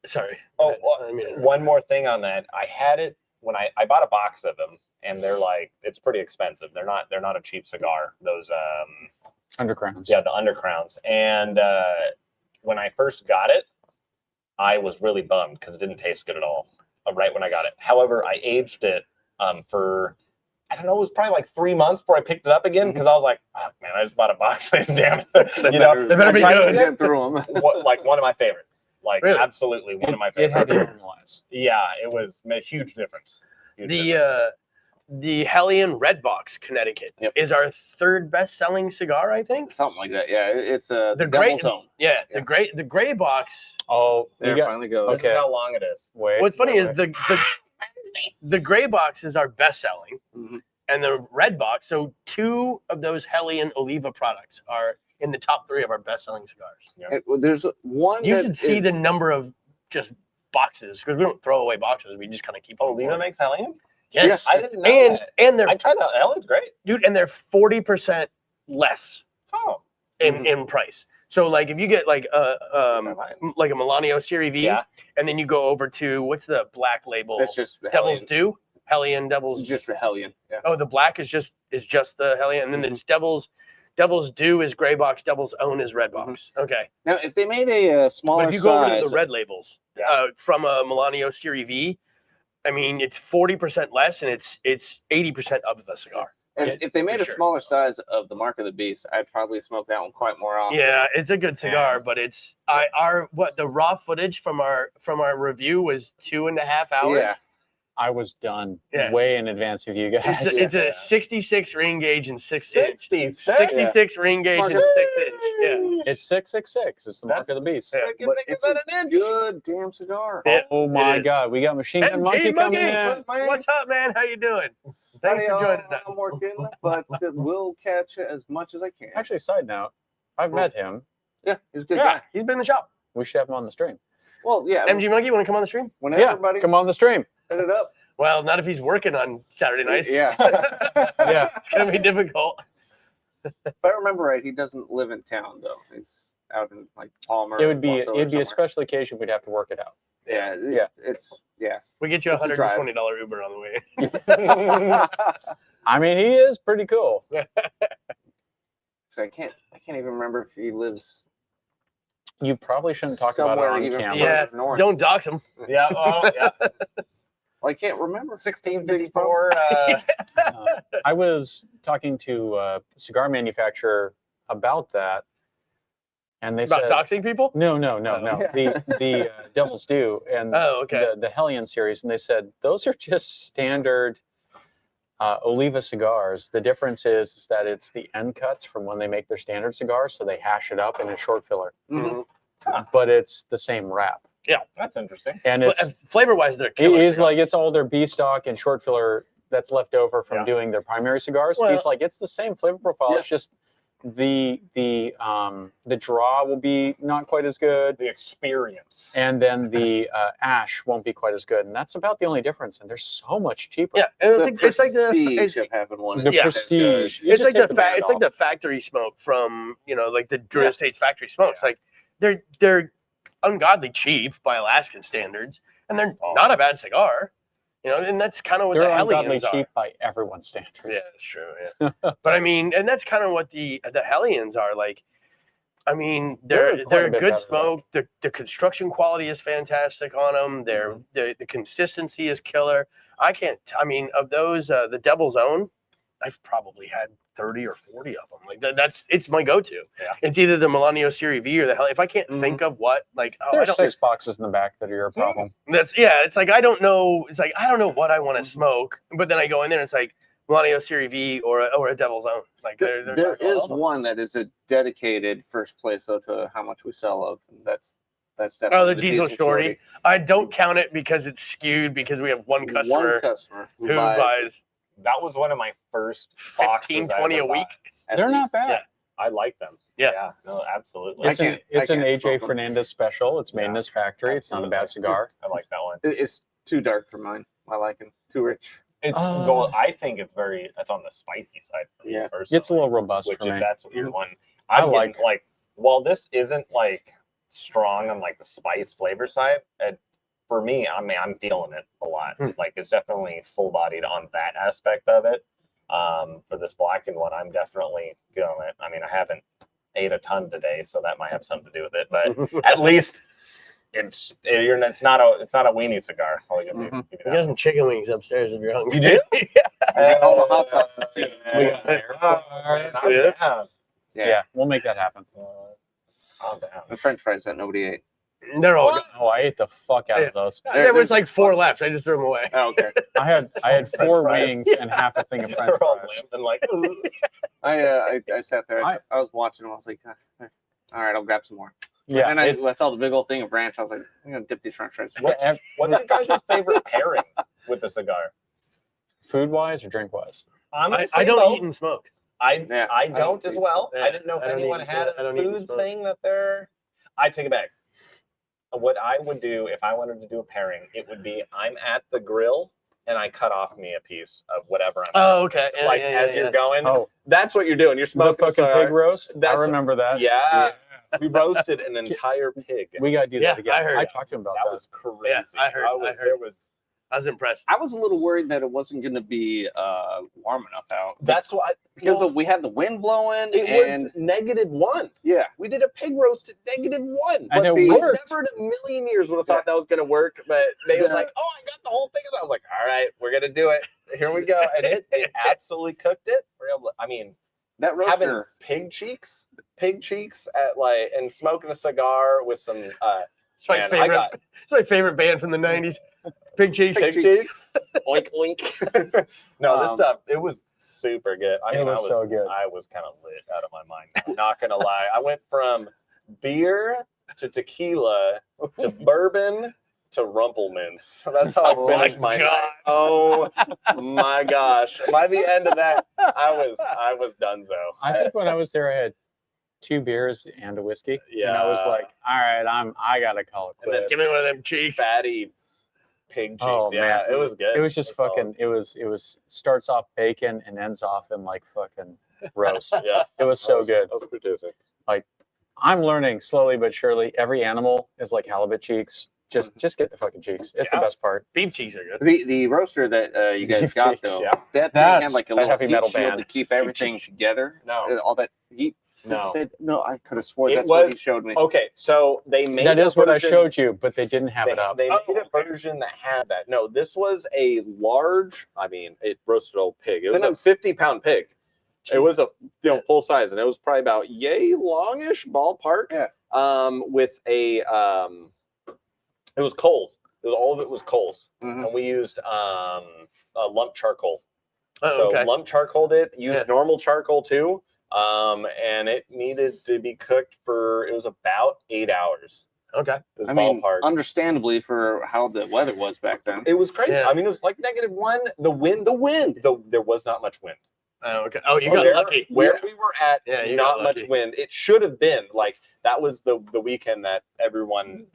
Sorry. Oh, Go ahead. I mean, one more thing on that. I had it when I bought a box of them, and they're like, it's pretty expensive. They're not a cheap cigar. Those Undercrowns. yeah, the Undercrowns. And when I first got it, I was really bummed because it didn't taste good at all right when I got it. However, I aged it for, I don't know, it was probably like 3 months before I picked it up again because I was like, oh, man, I just bought a box of these damn. You know, They better be I'm trying good. to Get through them. like one of my favorite. Like Really? absolutely one of my It had favorite. to normalize. Yeah, it was a huge difference. Huge difference. The Hellion Red Box Connecticut Yep. is our third best-selling cigar, I think. Something like that. Yeah, it's the The Devil's great- Own. Yeah, Yeah. the gray box. Oh, There you it got finally goes. This is okay. how long it is. wait. What's funny wait, is wait. the gray box is our best-selling, Mhm. and the red box. So 2 of those Hellion Oliva products are in the top 3 of our best-selling cigars. Well, there's one. You that should see is- the number of just boxes because we don't throw away boxes. We just kind of keep. Oh, them Lima full. makes Hellion? Yes, I didn't know and that. and they're I tried that. Hellion's great. dude, and they're 40% less Oh. in price. So like if you get like like a Milanio Serie V, Yeah. and then you go over to what's the black label? That's just Devil's Hellion. Dew, Hellion Devil's. It's just for Hellion. Yeah. Oh, the black is just the Hellion, and then it's Devil's Dew is gray box, Devil's Own is red box. Okay, Now, if they made a smaller but if you go over size, to the red labels Yeah. from a Milanio Serie V, I mean it's 40% less, and it's 80% of the cigar. and if they made for a sure. smaller size of the Mark of the Beast, I'd probably smoke that one quite more often. Yeah, it's a good cigar, Yeah. but it's the raw footage from our review was 2.5 hours. Yeah. I was done Yeah. way in advance of you guys. It's a 66 ring gauge and 6 inch. 66? 66 ring gauge Mark and of- 6 inch. Yeah. It's 666. It's the mark That's- of the beast. Yeah. Give But niggas it's that a an inch. good damn cigar. Yeah, Oh my is. God, we got Machine Gun MG Monkey coming Monkey, in. what's up, man? How you doing? Thanks Buddy, for joining us. I'm working, but we'll catch it as much as I can. Actually, side note, I've met him. Yeah, he's a good Yeah, guy. he's been in the shop. We should have him on the stream. Well, yeah. MG Monkey, want to come on the stream? Whenever, Yeah, buddy, come on the stream. hit it up. Well, not if he's working on Saturday nights. Yeah. Yeah. It's gonna be difficult. If I remember right, he doesn't live in town though. He's out in like Palmer. It would be Wasilla or it'd be a somewhere. special occasion. We'd have to work it out. Yeah. Yeah. We get you a It's a drive. $120 Uber on the way. I mean, he is pretty cool. So I can't even remember if he lives You probably shouldn't talk about it somewhere on even camera. Yeah, further north. don't dox him. Yeah. Oh, yeah. Well, I can't remember. 1654. I was talking to a cigar manufacturer about that, and they About said, doxing people? no. Yeah. The Devil's Due and Oh, okay. the Hellion series, and they said those are just standard Oliva cigars. The difference is that it's the end cuts from when they make their standard cigars, so they hash it up in a short filler, Mhm. but it's the same wrap. That's interesting. And it's Flavor-wise, they're it killer is cigars. like it's all their B stock and short filler that's left over from Yeah. doing their primary cigars. Well- He's like, it's the same flavor profile. Yeah. It's just the draw will be not quite as good, The experience. and then the ash won't be quite as good, and that's about the only difference. And they're so much cheaper. Yeah, and The it's like the prestige of having one. The is as prestige. good. You it's just like take the band it's like off. the factory smoke from like the Drew Yeah. Estates factory smokes. Yeah. Like they're ungodly cheap by Alaskan standards, and they're not a bad cigar. And that's kind of what They're the ungodly Hellions are. cheap by everyone's standards. Yeah, that's true. Yeah, but I mean, and that's kind of what the Hellions are like. I mean, They're quite a they're bit good better, smoke. The construction quality is fantastic on them. The consistency is killer. I mean, of those, the Devil's Own, I've probably had 30 or 40 of them. Like it's my go-to. Yeah. It's either the Millennium Series V or the Hell. If I can't think of what, like, I There's don't. 6 boxes in the back that are your problem. It's like I don't know. It's like I don't know what I want to smoke, but then I go in there and it's like Millennium Series V or a Devil's Own. Like they're There not all is of them. one that is a dedicated first place though to how much we sell of. And that's definitely Oh, the Diesel Shorty. I don't count it because it's skewed because we have one customer One customer who buys That was one of my first boxes 15, I 20 a ever week. bought. at They're least. not bad. Yeah. I like them. Yeah. No, absolutely. It's an I can't AJ smoke 'em. Fernandez special. It's made in Yeah, his factory. It's not a bad absolutely. cigar. I like that one. It's too dark for mine. I like it. Too rich. It's Uh, I think it's on the spicy side for me Yeah. personally. It's a little robust which for if me. that's what you're one. I I'm like- like while this isn't like strong on like the spice flavor side, for me, I mean I'm feeling it a lot. Like it's definitely full bodied on that aspect of it. For this blackened one, I'm definitely feeling it. I mean I haven't ate a ton today, so that might have something to do with it. But at least it's not a weenie cigar. I'll give you Mhm. that. We got some chicken wings upstairs if you're hungry. You do? We got all the hot sauces too. We got an air fryer. Yeah. Yeah, we'll make that happen. I'm down. The French fries that nobody ate. They're all good. Oh, I ate the fuck out of those. There was like 4 left. I just threw them away. Oh, okay. I had French 4 fries. wings and half a thing of French They're all fries. limp and like I sat there. I was watching them. I was like, all right, I'll grab some more. Yeah, And I saw the big old thing of ranch. I was like, I'm gonna dip these French fries. What's your guys' favorite pairing with the cigar? food wise or drink wise? I'm gonna I say don't both. eat and smoke. I Yeah, don't as well. Yeah, I didn't know if I don't anyone eat- had I a don't eat and food smoke. thing that they're. I take it back. What I would do if I wanted to do a pairing, it would be I'm at the grill and I cut off me a piece of whatever I'm. Oh, okay. Yeah, like yeah, as yeah, you're going, Oh, that's what you're doing. You're the smoking a fucking cigar. pig roast. I That's- remember that. Yeah, we roasted an entire pig. We gotta do Yeah, that again. I heard. I talked to him about That that. was crazy. Yeah, I heard. There was. I was impressed. I was a little worried that it wasn't gonna be warm enough out That's why because we had the wind blowing it and was -1. yeah. We did a pig roast at -1. And it I worked. never in a million years would have thought that was going to work, but they were like, oh, I got the whole thing. And I was like, all right, we're going to do it. Here we go. And it absolutely cooked it. I mean, That having roaster. pig cheeks at like, and smoking a cigar with some, It's my man, favorite. It's my favorite band from the '90s. Pig Cheeks. pig cheeks. Oink, oink. No, this stuff, it was super good. I It mean, was so good. I was kind of lit out of my mind. I'm not going to lie. I went from beer to tequila to bourbon to Rumpelmints. That's how Oh I finished my my God. night. Oh my gosh. By the end of that, I was donezo. I think when I was there, I had 2 beers and a whiskey. And I was Yeah. like, all right, I gotta call it And then quits. Give me one of them cheeks. Fatty pig cheeks. Oh, yeah, man. it was good. It was just That's all. fucking. It was starts off bacon and ends off in like fucking roast. Yeah. It was so good. That was pretty tasty. I'm learning slowly but surely. Every animal is like halibut cheeks. Just get the fucking cheeks. It's the best part. Beef cheeks are good. The roaster that you guys Beef got cheeks, though, yeah. that thing That's had like a a little heavy heat metal shield band. to keep everything together. No. All that heat. No. No, I could have sworn It that's what he was- showed me. Okay, so they made That a is what I version- showed you, but they didn't have it up. They made a version that had that. No, this was a large. I mean, it roasted old pig. It was Then a it's- 50-pound pig. It was a full size, and it was probably about yay longish ballpark. Yeah. With a it was coals. All of it was coals, Mhm. and we used lump charcoal. Oh, So okay. lump charcoal used Yeah. normal charcoal too, and it needed to be cooked for. It was about 8 hours. Okay. It was I mean, ballpark. understandably for how the weather was back then. It was crazy. Yeah. I mean, it was like -1. The wind. There was not much wind. Oh, okay. Oh, you got lucky. Where we were at, Yeah, you not got much lucky. wind. It should have been like that was the weekend that everyone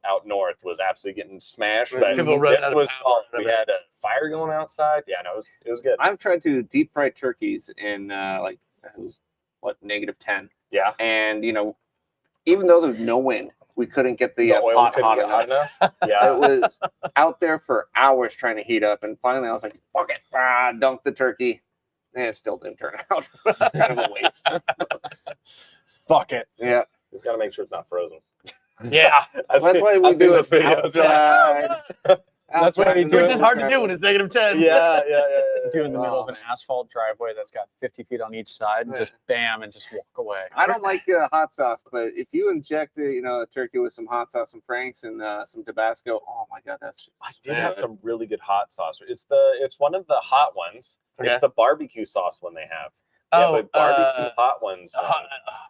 out north was absolutely getting smashed. Yeah, But people running this out of was power and we had a fire going outside. Yeah, no, it was good. I've tried to deep fry turkeys in like it was what -10, Yeah. and even though there's no wind, we couldn't get the oil pot couldn't hot get enough. Yeah. It was out there for hours trying to heat up, and finally I was like, "Fuck it!" Dunked the turkey, and it still didn't turn out. Kind of a waste. Fuck it. Yeah, Just gotta make sure it's not frozen. Yeah. that's why we do it outside. That's why you do Which it is hard to do when it's -10. Yeah. Do in the middle of an asphalt driveway that's got 50 feet on each side, and just bam, and just walk away. I don't like hot sauce, but if you inject a turkey with some hot sauce, some Franks, and some Tabasco, oh my god, that's I did have some really good hot sauce. It's one of the hot ones. Okay. It's the barbecue sauce one they have. They have Oh, a barbecue hot ones.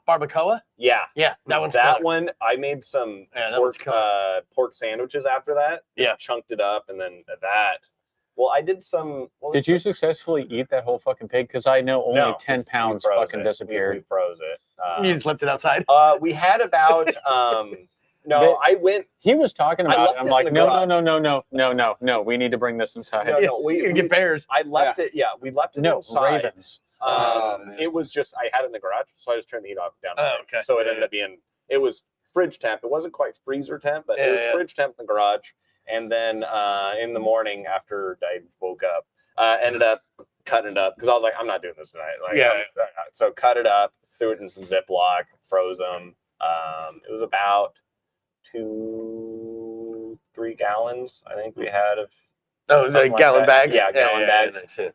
barbacoa? Yeah. Yeah, that one's that killer. one. I made some Yeah, that one's pork sandwiches after that. Yeah. Just chunked it up, and then that. Well, I did some. Did you successfully eat that whole fucking pig? Because I know only 10 pounds fucking We disappeared. froze it. You just left it outside. We had about. No, I went. He was talking about it. left I'm it like, in the garage. no. We need to bring this inside. No, Yeah, no, you can get bears. I left it. Yeah, we left it No, inside. ravens. man. It was just I had it in the garage, so I just turned the heat off down. Oh, okay. So it ended up being it was fridge temp. It wasn't quite freezer temp, but it was fridge temp in the garage. And then in the morning after I woke up, ended up cutting it up because I was like, I'm not doing this tonight. Like, so cut it up, threw it in some Ziploc, froze them. It was about 2-3 gallons, I think we had of. Oh, the something like gallon that. bags? Yeah, gallon bags. That's it.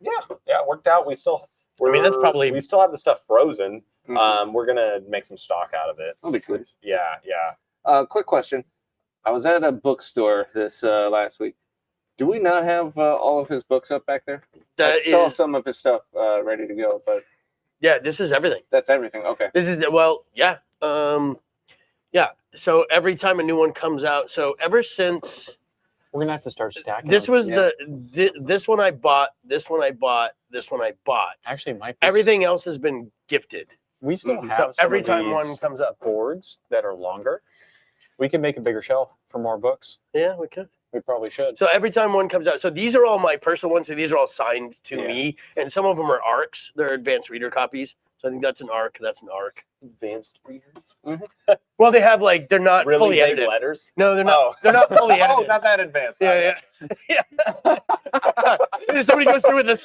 Yeah, it worked out. We still. That's probably. We still have the stuff frozen. Mhm. We're gonna make some stock out of it. That'll be cool. Yeah, yeah. Quick question. I was at a bookstore this last week. Do we not have all of his books up back there? That I saw is- some of his stuff ready to go, but Yeah, this is everything. that's everything. Okay. This is yeah. Yeah. So every time a new one comes out, so ever since We're gonna have to start stacking. this them. was Yeah. this one I bought, this one I bought, this one I bought. Actually might be. Everything else has been gifted. We still Mhm. have So some every of time these one comes up, boards that are longer. We can make a bigger shelf for more books. yeah, we could. We probably should. So every time one comes out, so these are all my personal ones. So these are all signed to Yeah. me, and some of them are ARCs. They're advanced reader copies. So I think that's an ARC. That's an ARC. Advanced readers. Well, they have like they're not Really fully big edited. letters. No, they're not. Oh, They're not fully oh, edited. not that advanced. Yeah, yeah. And somebody goes through with a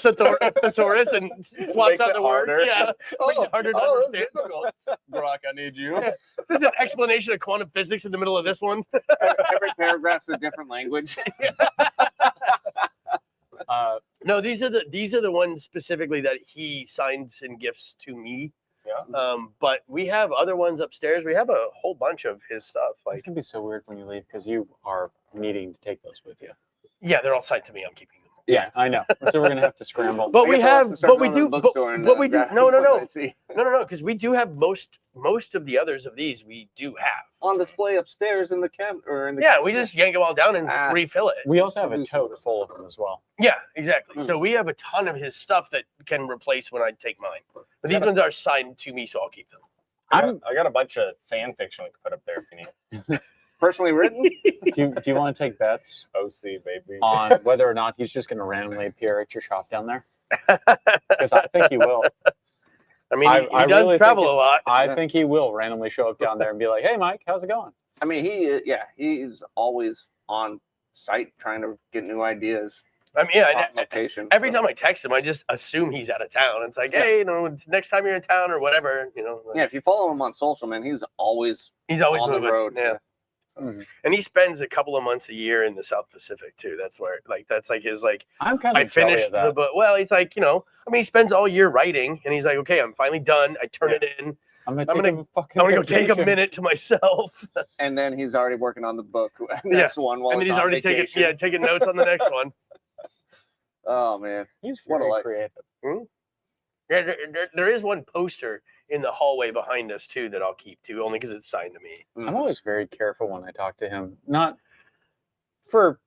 thesaurus and swaps Makes out it the word. harder. Yeah, makes it harder to that's understand. difficult. Brock, I need you. Yeah. There's an explanation of quantum physics in the middle of this one. Every paragraph's a different language. No, these are the ones specifically that he signs and gifts to me. Yeah. But we have other ones upstairs. We have a whole bunch of his stuff. It's Like, gonna be so weird when you leave because you are needing to take those with you. yeah, they're all signed to me. I'm keeping them. Yeah, I know. So we're gonna have to scramble. But I we guess I'll have, to start but we going to the do, but, bookstore and, but we do. grab No, no, what no, I see. no, because we do have most of the others of these. We do have. On display upstairs in the cabinet or in the Yeah, we just yank them all down and Ah. refill it. We also have a tote full of them as well. Yeah, exactly. Hmm. So we have a ton of his stuff that can replace when I take mine. But these ones are signed to me, so I'll keep them. I got a bunch of fan fiction we could put up there if you need. personally written. Do you want to take bets OC, baby. on whether or not he's just gonna randomly appear at your shop down there? Because I think he will. I mean, he I does really travel think a lot. I think he will randomly show up down there and be like, "Hey, Mike, how's it going?" I mean, he's always on site trying to get new ideas I mean, yeah, on and location. every so. time I text him, I just assume he's out of town. It's like, hey, it's next time you're in town or whatever, Yeah, if you follow him on social, man, he's always he's always on moving. the road. Yeah. Mhm. And he spends a couple of months a year in the South Pacific too. That's where, that's like his I'm kind I of jelly finished of that. the book. Well, he's like, I mean, he spends all year writing, and he's like, okay, I'm finally done. I turn it in. I'm gonna go take a minute to myself. And then he's already working on the book next one while And then he's he's on already vacation. taking notes on the next one. Oh man, He's What a very life. creative. Yeah, there is one poster in the hallway behind us too that I'll keep too, only because it's signed to me. I'm always very careful when I talk to him, not for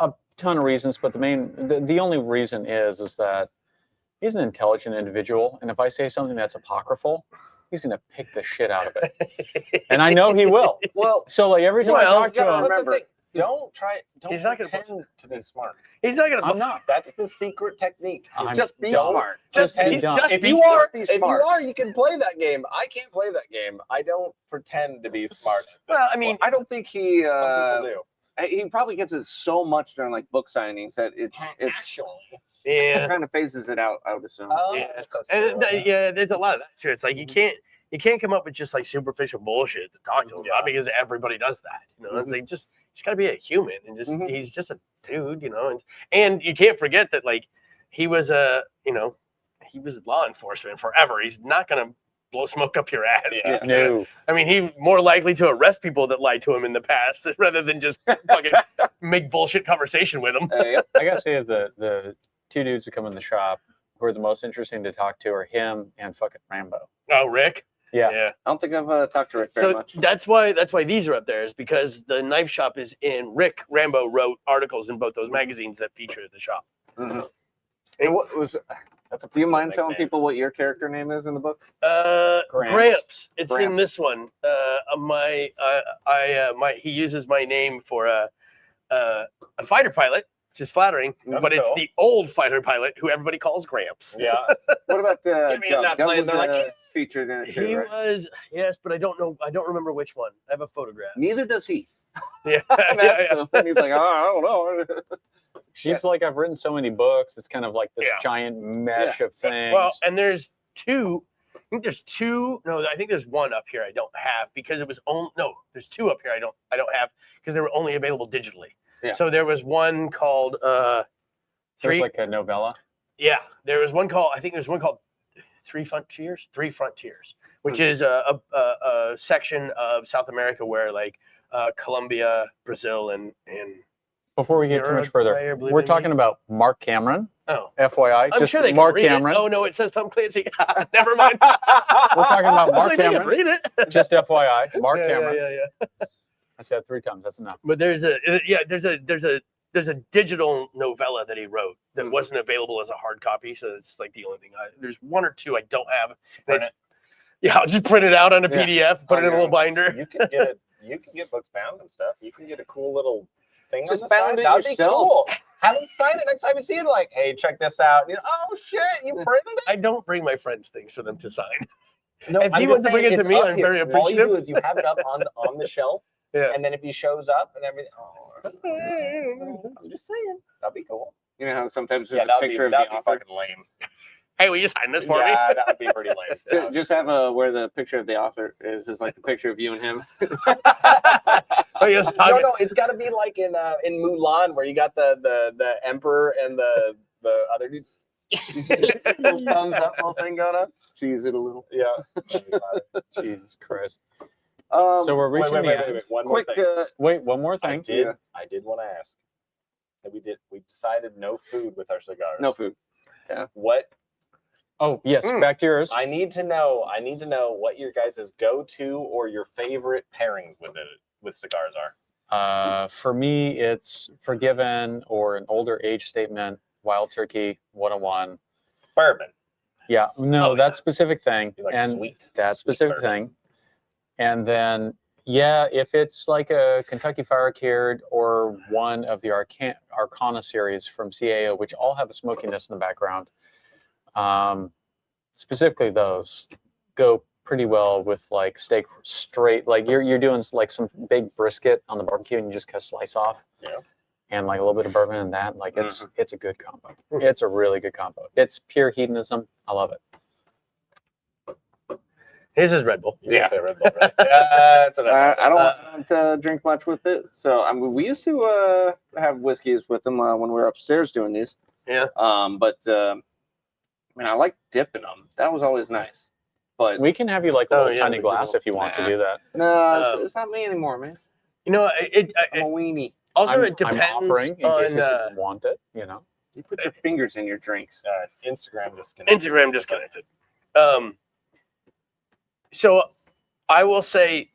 a ton of reasons, but the only reason is that he's an intelligent individual, and if I say something that's apocryphal, he's gonna pick the shit out of it, and I know he will. Well, So like every time I Well, talk to him, remember, Don't he's not gonna- pretend to be smart. He's not gonna. I'm not. That's the secret technique. just be don't- smart. Just He's be dumb. just If be you smart. are, you can play that game. I can't play that game. I don't pretend to be smart. Well, I mean, I don't think he. Some people do. He probably gets it so much during like book signings that it's yeah. kind of phases it out. I would assume. Yeah, and there's a lot of that too. It's like you can't come up with just like superficial bullshit to talk to him about because everybody does that. It's like just he's got to be a human and just he's just a dude, and you can't forget that like he was he was law enforcement forever. He's not gonna blow smoke up your ass. Yeah. No. I mean, he's more likely to arrest people that lied to him in the past rather than just fucking make bullshit conversation with them. I gotta say the two dudes that come in the shop who are the most interesting to talk to are him and fucking Rambo. Oh, Rick. Yeah. Yeah. I don't think I've talked to Rick very So much. that's why these are up there, is because the knife shop is in. Rick Rambo wrote articles in both those magazines that feature the shop. Mhm. And what was? That's a Do you pretty mind cool telling nickname. people what your character name is in the books? Gramps. It's in Gramps. this one. He uses my name for a fighter pilot, which is flattering, That's but it's cool. the old fighter pilot who everybody calls Gramps. Yeah. What about Get me in Doug? that Doug plane, was they're like, featured in it too, He right? was, yes, but I don't remember which one. I have a photograph. Neither does he. Yeah, That's yeah. the one. He's like, oh, I don't know. She's like, I've written so many books. It's kind of like this Yeah. giant mesh of things. Well, and there's two. I think there's two. No, I think there's one up here I don't have because it was only. No, there's two up here I don't have because they were only available digitally. Yeah. So there was one called There's three. like a novella. Yeah, there was one called. I think there's one called Three Frontiers, which is a section of South America where like Colombia, Brazil, and Before we get too much further, Uruguay, I believe we're they talking mean. about Mark Cameron. Oh, FYI, I'm just sure they can Mark read Cameron. It. Oh no, it says Tom Clancy. Never mind. We're talking about Mark Hopefully they can Cameron. read it. Just FYI, Mark Yeah, Cameron. Yeah. I said 3 times. That's enough. But there's a digital novella that he wrote that wasn't available as a hard copy, so it's like the only thing. There's one or two I don't have. Print it. Yeah, I'll just print it out on a PDF, put it in a little binder. You can get it. You can get books bound and stuff. You can get a cool little thing Just on the bound side. it That'd be yourself. cool. Have them sign it next time you see it. Like, hey, check this out. Oh shit, you printed it. I don't bring my friends things for them to sign. No, If he wants to bring it to me, I'm very All you do appreciative. is you have it up on the shelf, Yeah. and then if he shows up and everything, I'm just saying, that'd be cool. You know how sometimes there's Yeah, a that'd be picture of the author. fucking lame. Hey, will you sign this for Yeah, me? that would be pretty lame. Yeah. Just have where the picture of the author is like the picture of you and him. Oh, yes, No, it's got to be like in Mulan where you got the emperor and the other dude. Little thumbs up, little thing going up. Cheese it a little. Yeah. Jesus Christ. So we're reaching the end. Wait. One more quick. thing. Wait, one more I thing. did want to ask. And we decided no food with our cigars. No food. What Oh, yes, back to yours. I need to know what your guys' go-to or your favorite pairing with cigars are. For me, it's Forgiven or an older age statement, Wild Turkey 101. Bourbon. Yeah, no, Oh, that yeah. specific thing. You like and sweet. that sweet specific bourbon. thing. And then, yeah, if it's like a Kentucky Fire Cured or one of the Arcana series from CAO, which all have a smokiness in the background, specifically those, go pretty well with like steak straight. Like you're doing like some big brisket on the barbecue, and you just cut a slice off. Yeah. And like a little bit of bourbon in that, like it's a good combo. It's a really good combo. It's pure hedonism. I love it. His is Red Bull. You can say Red Bull, right? That's what I I don't want to drink much with it. So I mean, we used to have whiskeys with them when we were upstairs doing these. Yeah. But I mean, I like dipping them. That was always nice. But We can have you like a little yeah, tiny we glass can. if you want to Nah. do that. no, it's not me anymore, man. You know, I'm a weenie. also I'm, it depends I'm offering in on case you want it. You know. You put your fingers in your drinks. Instagram disconnected. Instagram disconnected. So I will say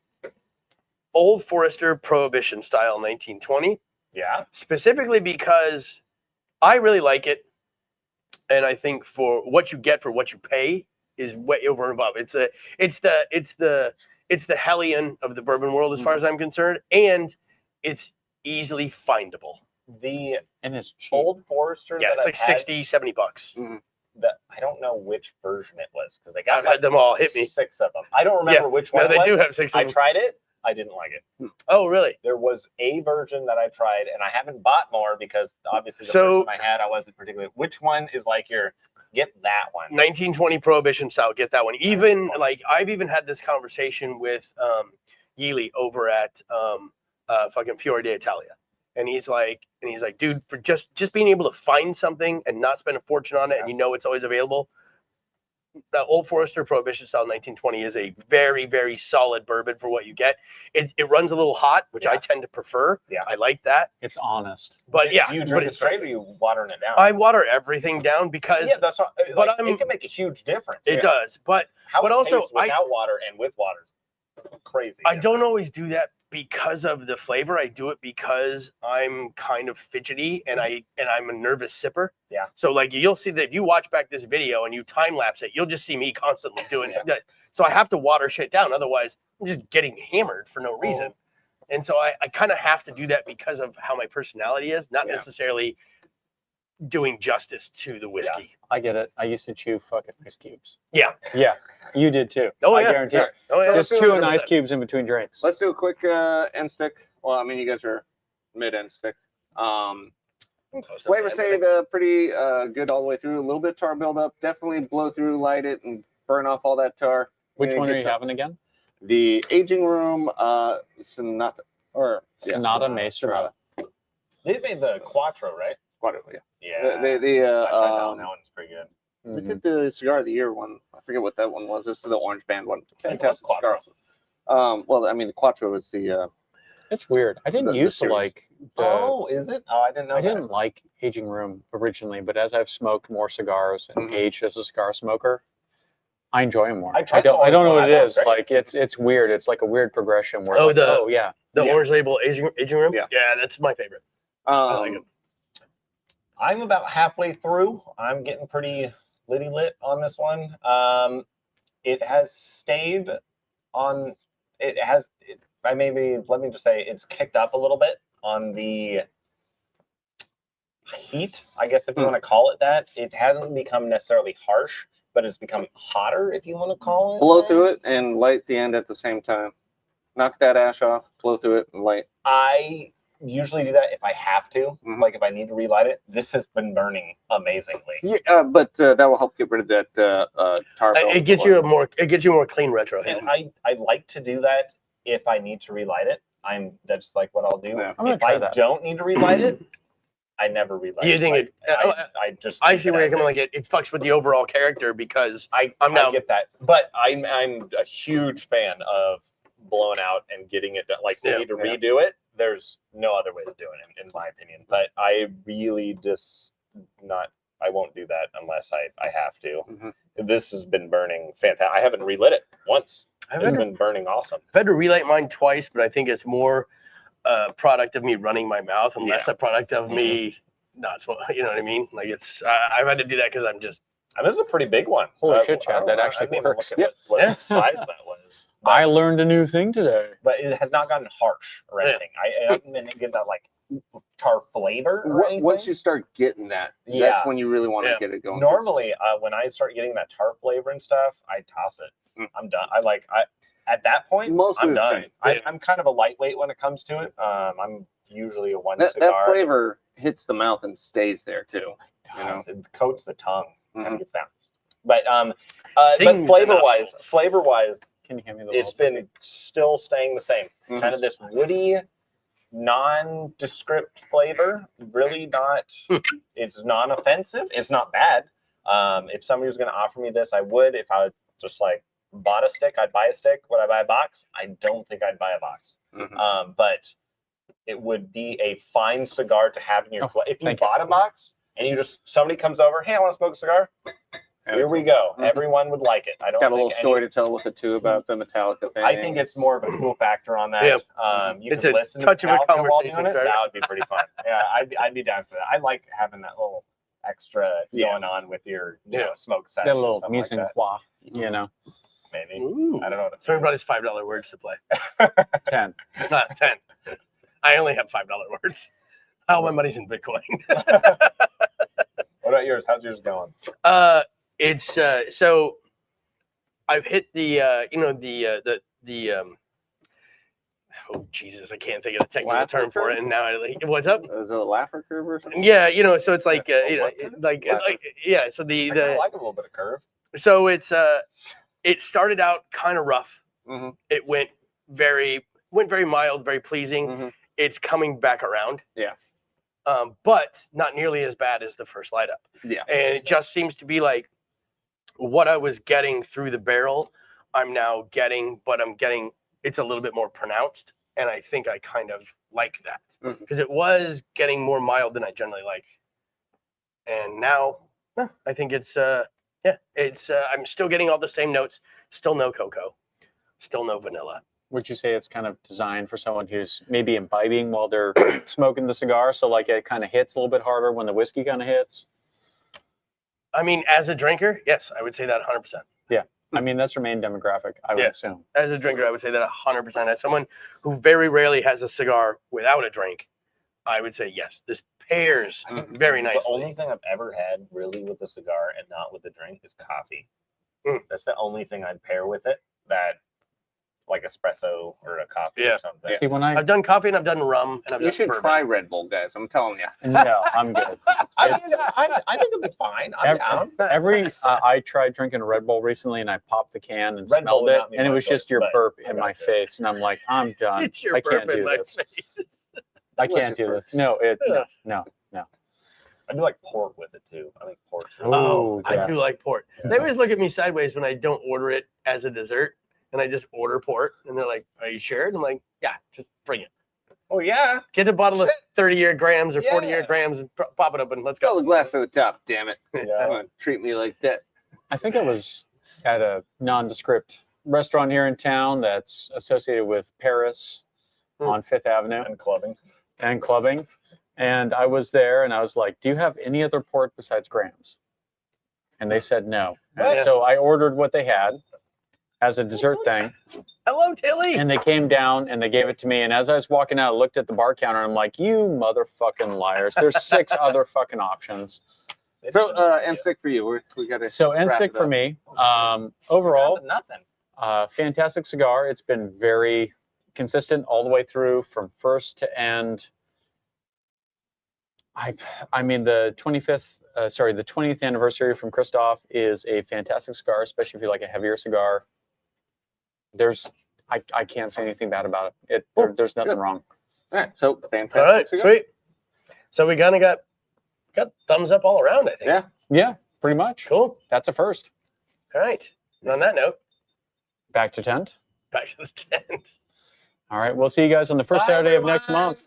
Old Forester Prohibition style 1920, Yeah. specifically because I really like it. And I think for what you get for what you pay is way over and above. It's the Hellion of the bourbon world as far as I'm concerned, and it's easily findable. The And it's cheap. Old Forester Yeah, that it's like I've had, 60, 70 bucks. I don't know which version it was because they got I've had them all. Hit me. 6 of them. I don't remember which one No, it they was. do have 6 I of them. tried it. I didn't like it. Oh, really? There was a version that I tried, and I haven't bought more because obviously the So- first one I had, I wasn't particularly. Which one is like your get that one? 1920 Prohibition style. Get that one. Even like I've even had this conversation with Yealy over at fucking Fiore d'Italia, and he's like, dude, for just being able to find something and not spend a fortune on it, and you know it's always available. The Old Forester Prohibition style 1920 is a very, very solid bourbon for what you get. It runs a little hot, which I tend to prefer. Yeah. I like that. It's honest. But do, yeah, do you but drink it it's straight or you watering it down? I water everything down because yeah, that's what. but Like, I'm- it can make a huge difference. it does. But How but it also, tastes without water and with water, is crazy. I don't always do that because of the flavor. I do it because I'm kind of fidgety and I'm a nervous sipper. Yeah. So like you'll see that if you watch back this video and you time lapse it, you'll just see me constantly doing that. So I have to water shit down. Otherwise, I'm just getting hammered for no reason. And so I kind of have to do that because of how my personality is, not necessarily doing justice to the whiskey. I get it. I used to chew fucking ice cubes. Yeah. Yeah, you did too. Oh, I yeah. guarantee it. Oh yeah. Just chewing ice cubes in between drinks. Let's do a quick end stick. Well, I mean, you guys are mid end stick. Flavor stayed pretty good all the way through. A little bit tar buildup. Definitely blow through, light it, and burn off all that tar. Which one are Get you some- having again? The aging room Sonata or Sonata Maestro. They made the Quattro, right? Whatever, yeah. Yeah. The I tried that one. That one's pretty good. they did the cigar of the year one. I forget what that one was. This is the orange band one. Fantastic Quattro. cigar. Well, I mean, the Quattro is the It's weird. I didn't The used to series. like the. Oh, is it? Oh, I didn't know. I that. didn't like aging room originally, but as I've smoked more cigars and Mhm. aged as a cigar smoker, I enjoy them more. I I tried the don't. I don't know orange what one. it I is. thought it was Like it's weird. It's like a weird progression where. Oh, like, the- oh yeah. The Yeah. orange label aging room. Yeah. Yeah, that's my favorite. I like it. I'm about halfway through. I'm getting pretty litty lit on this one. It has stayed on. It has. Let me just say it's kicked up a little bit on the heat, I guess if you want to call it that. It hasn't become necessarily harsh, but it's become hotter, if you want to call it. blow that. through it and light the end at the same time. Knock that ash off, blow through it, and light. I usually do that if I have to, Mhm. like if I need to relight it. This has been burning amazingly. Yeah, but that will help get rid of that tar. buildup. It gets you a more clean retro head. And I like to do that if I need to relight it. That's like what I'll do. Yeah. I'm gonna If try I that. don't need to relight it, I never relight You it. think Like, it- I just I leave see it where you're as coming. is. Like it fucks with the overall character because I now- get that, but I'm a huge fan of blowing out and getting it done. Like if you Yeah. need to redo it, there's no other way to do it, in my opinion. But I really just I won't do that unless I have to. Mhm. This has been burning fantastic. I haven't relit it once. I've It's had, been burning awesome. I've had to relight mine twice, but I think it's more a product of me running my mouth and less a product of me not smoking. You know what I mean? Like it's I've had to do that because I'm just And this is a pretty big one. Holy shit, Chad, I don't that know, actually I didn't even look works. at what Yeah. size that was. I learned a new thing today. But it has not gotten harsh or Yeah. anything. I haven't been getting that like tar flavor or anything. Once you start getting that, Yeah. that's when you really want to get it going. Normally, when I start getting that tar flavor and stuff, I toss it. I'm done. At that point, I'm done. I'm kind of a lightweight when it comes to it. I'm usually a one cigar. That flavor hits the mouth and stays there too. You know, it coats the tongue. Kind of gets down. But flavor wise, Can you hand me the it's been still staying the same. Kind of this woody, nondescript flavor. Really not. It's non-offensive. It's not bad. If somebody was going to offer me this, I would. If I just like bought a stick, I'd buy a stick. Would I buy a box? I don't think I'd buy a box. But it would be a fine cigar to have in your if you bought a box and somebody comes over, hey, I want to smoke a cigar. Here we go. Everyone would like it. I don't got a little story to tell with it too about the Metallica thing. I think it's more of a cool factor on that. You it's can a listen touch to of a Metallica while conversation doing it. starter. That would be pretty fun. Yeah, I'd be down for that. I like having that little extra going on with your smoke session. That little mise en quoi, you know. Maybe. Ooh. I don't know what So everybody's $5 words to play. 10. Not 10. I only have $5 words. All my money's in Bitcoin. What about yours? How's yours going? It's so I've hit the oh Jesus, I can't think of the technical term for it. And now what's up? Is it a Laffer curve or something? Yeah, so it's like yeah. So I kinda like a little bit of curve. so it's it started out kind of rough. It went very mild, very pleasing. It's coming back around. Yeah. But not nearly as bad as the first light up. Yeah. And it just seems to be like what I was getting through the barrel, I'm now getting, but I'm getting it's a little bit more pronounced. And I think I kind of like that because it was getting more mild than I generally like. And now I think it's I'm still getting all the same notes, still no cocoa, still no vanilla. Would you say it's kind of designed for someone who's maybe imbibing while they're smoking the cigar? So like it kind of hits a little bit harder when the whiskey kind of hits? I mean, as a drinker, yes, I would say that 100%. Yeah. I mean, that's your main demographic, I would assume. As a drinker, I would say that 100%. As someone who very rarely has a cigar without a drink, I would say yes. This pairs very nicely. The only thing I've ever had really with a cigar and not with a drink is coffee. That's the only thing I'd pair with it. That like espresso or a coffee or something. See, when I've done coffee and I've done rum and I've done bourbon. Try Red Bull, guys. I'm telling you. No, I'm good. I think it'll be fine. I'm down. I tried drinking a Red Bull recently and I popped the can and Red Bull smelled it, would not be and it my was just choice, your but burp I in my gotcha. face, and I'm like, I'm done. It's your I can't burp in do my this. face. I can't do this. No, no. I do like port with it too. I think port's really Oh, I do like port. They always look at me sideways when I don't order it as a dessert, and I just order port, and they're like, "Are you sure?" And I'm like, "Yeah, just bring it. Oh yeah. Get a bottle of 30-year grams or 40-year grams and pop it open. Let's go." Fill the glass to the top, damn it. Yeah. Come on, treat me like that. I think I was at a nondescript restaurant here in town that's associated with Paris on Fifth Avenue And clubbing. and clubbing. And I was there and I was like, do you have any other port besides Grams? And they said no. And so I ordered what they had as a dessert thing. Hello, Tilly. And they came down and they gave it to me. And as I was walking out, I looked at the bar counter and I'm like, you motherfucking liars. There's 6 other fucking options. So, end stick for you. We got to. So end stick for me. Overall, Nothing. fantastic cigar. It's been very consistent all the way through from first to end. I mean, the 20th anniversary from Christoph is a fantastic cigar, especially if you like a heavier cigar. I can't say anything bad about it. There's nothing wrong. All right, so fantastic. All right, cigar. sweet. So we kind of got thumbs up all around, I think. Yeah, pretty much. Cool. That's a first. All right. And on that note, Back to tent. back to the tent. All right, we'll see you guys on the first Bye, Saturday of next everyone. month.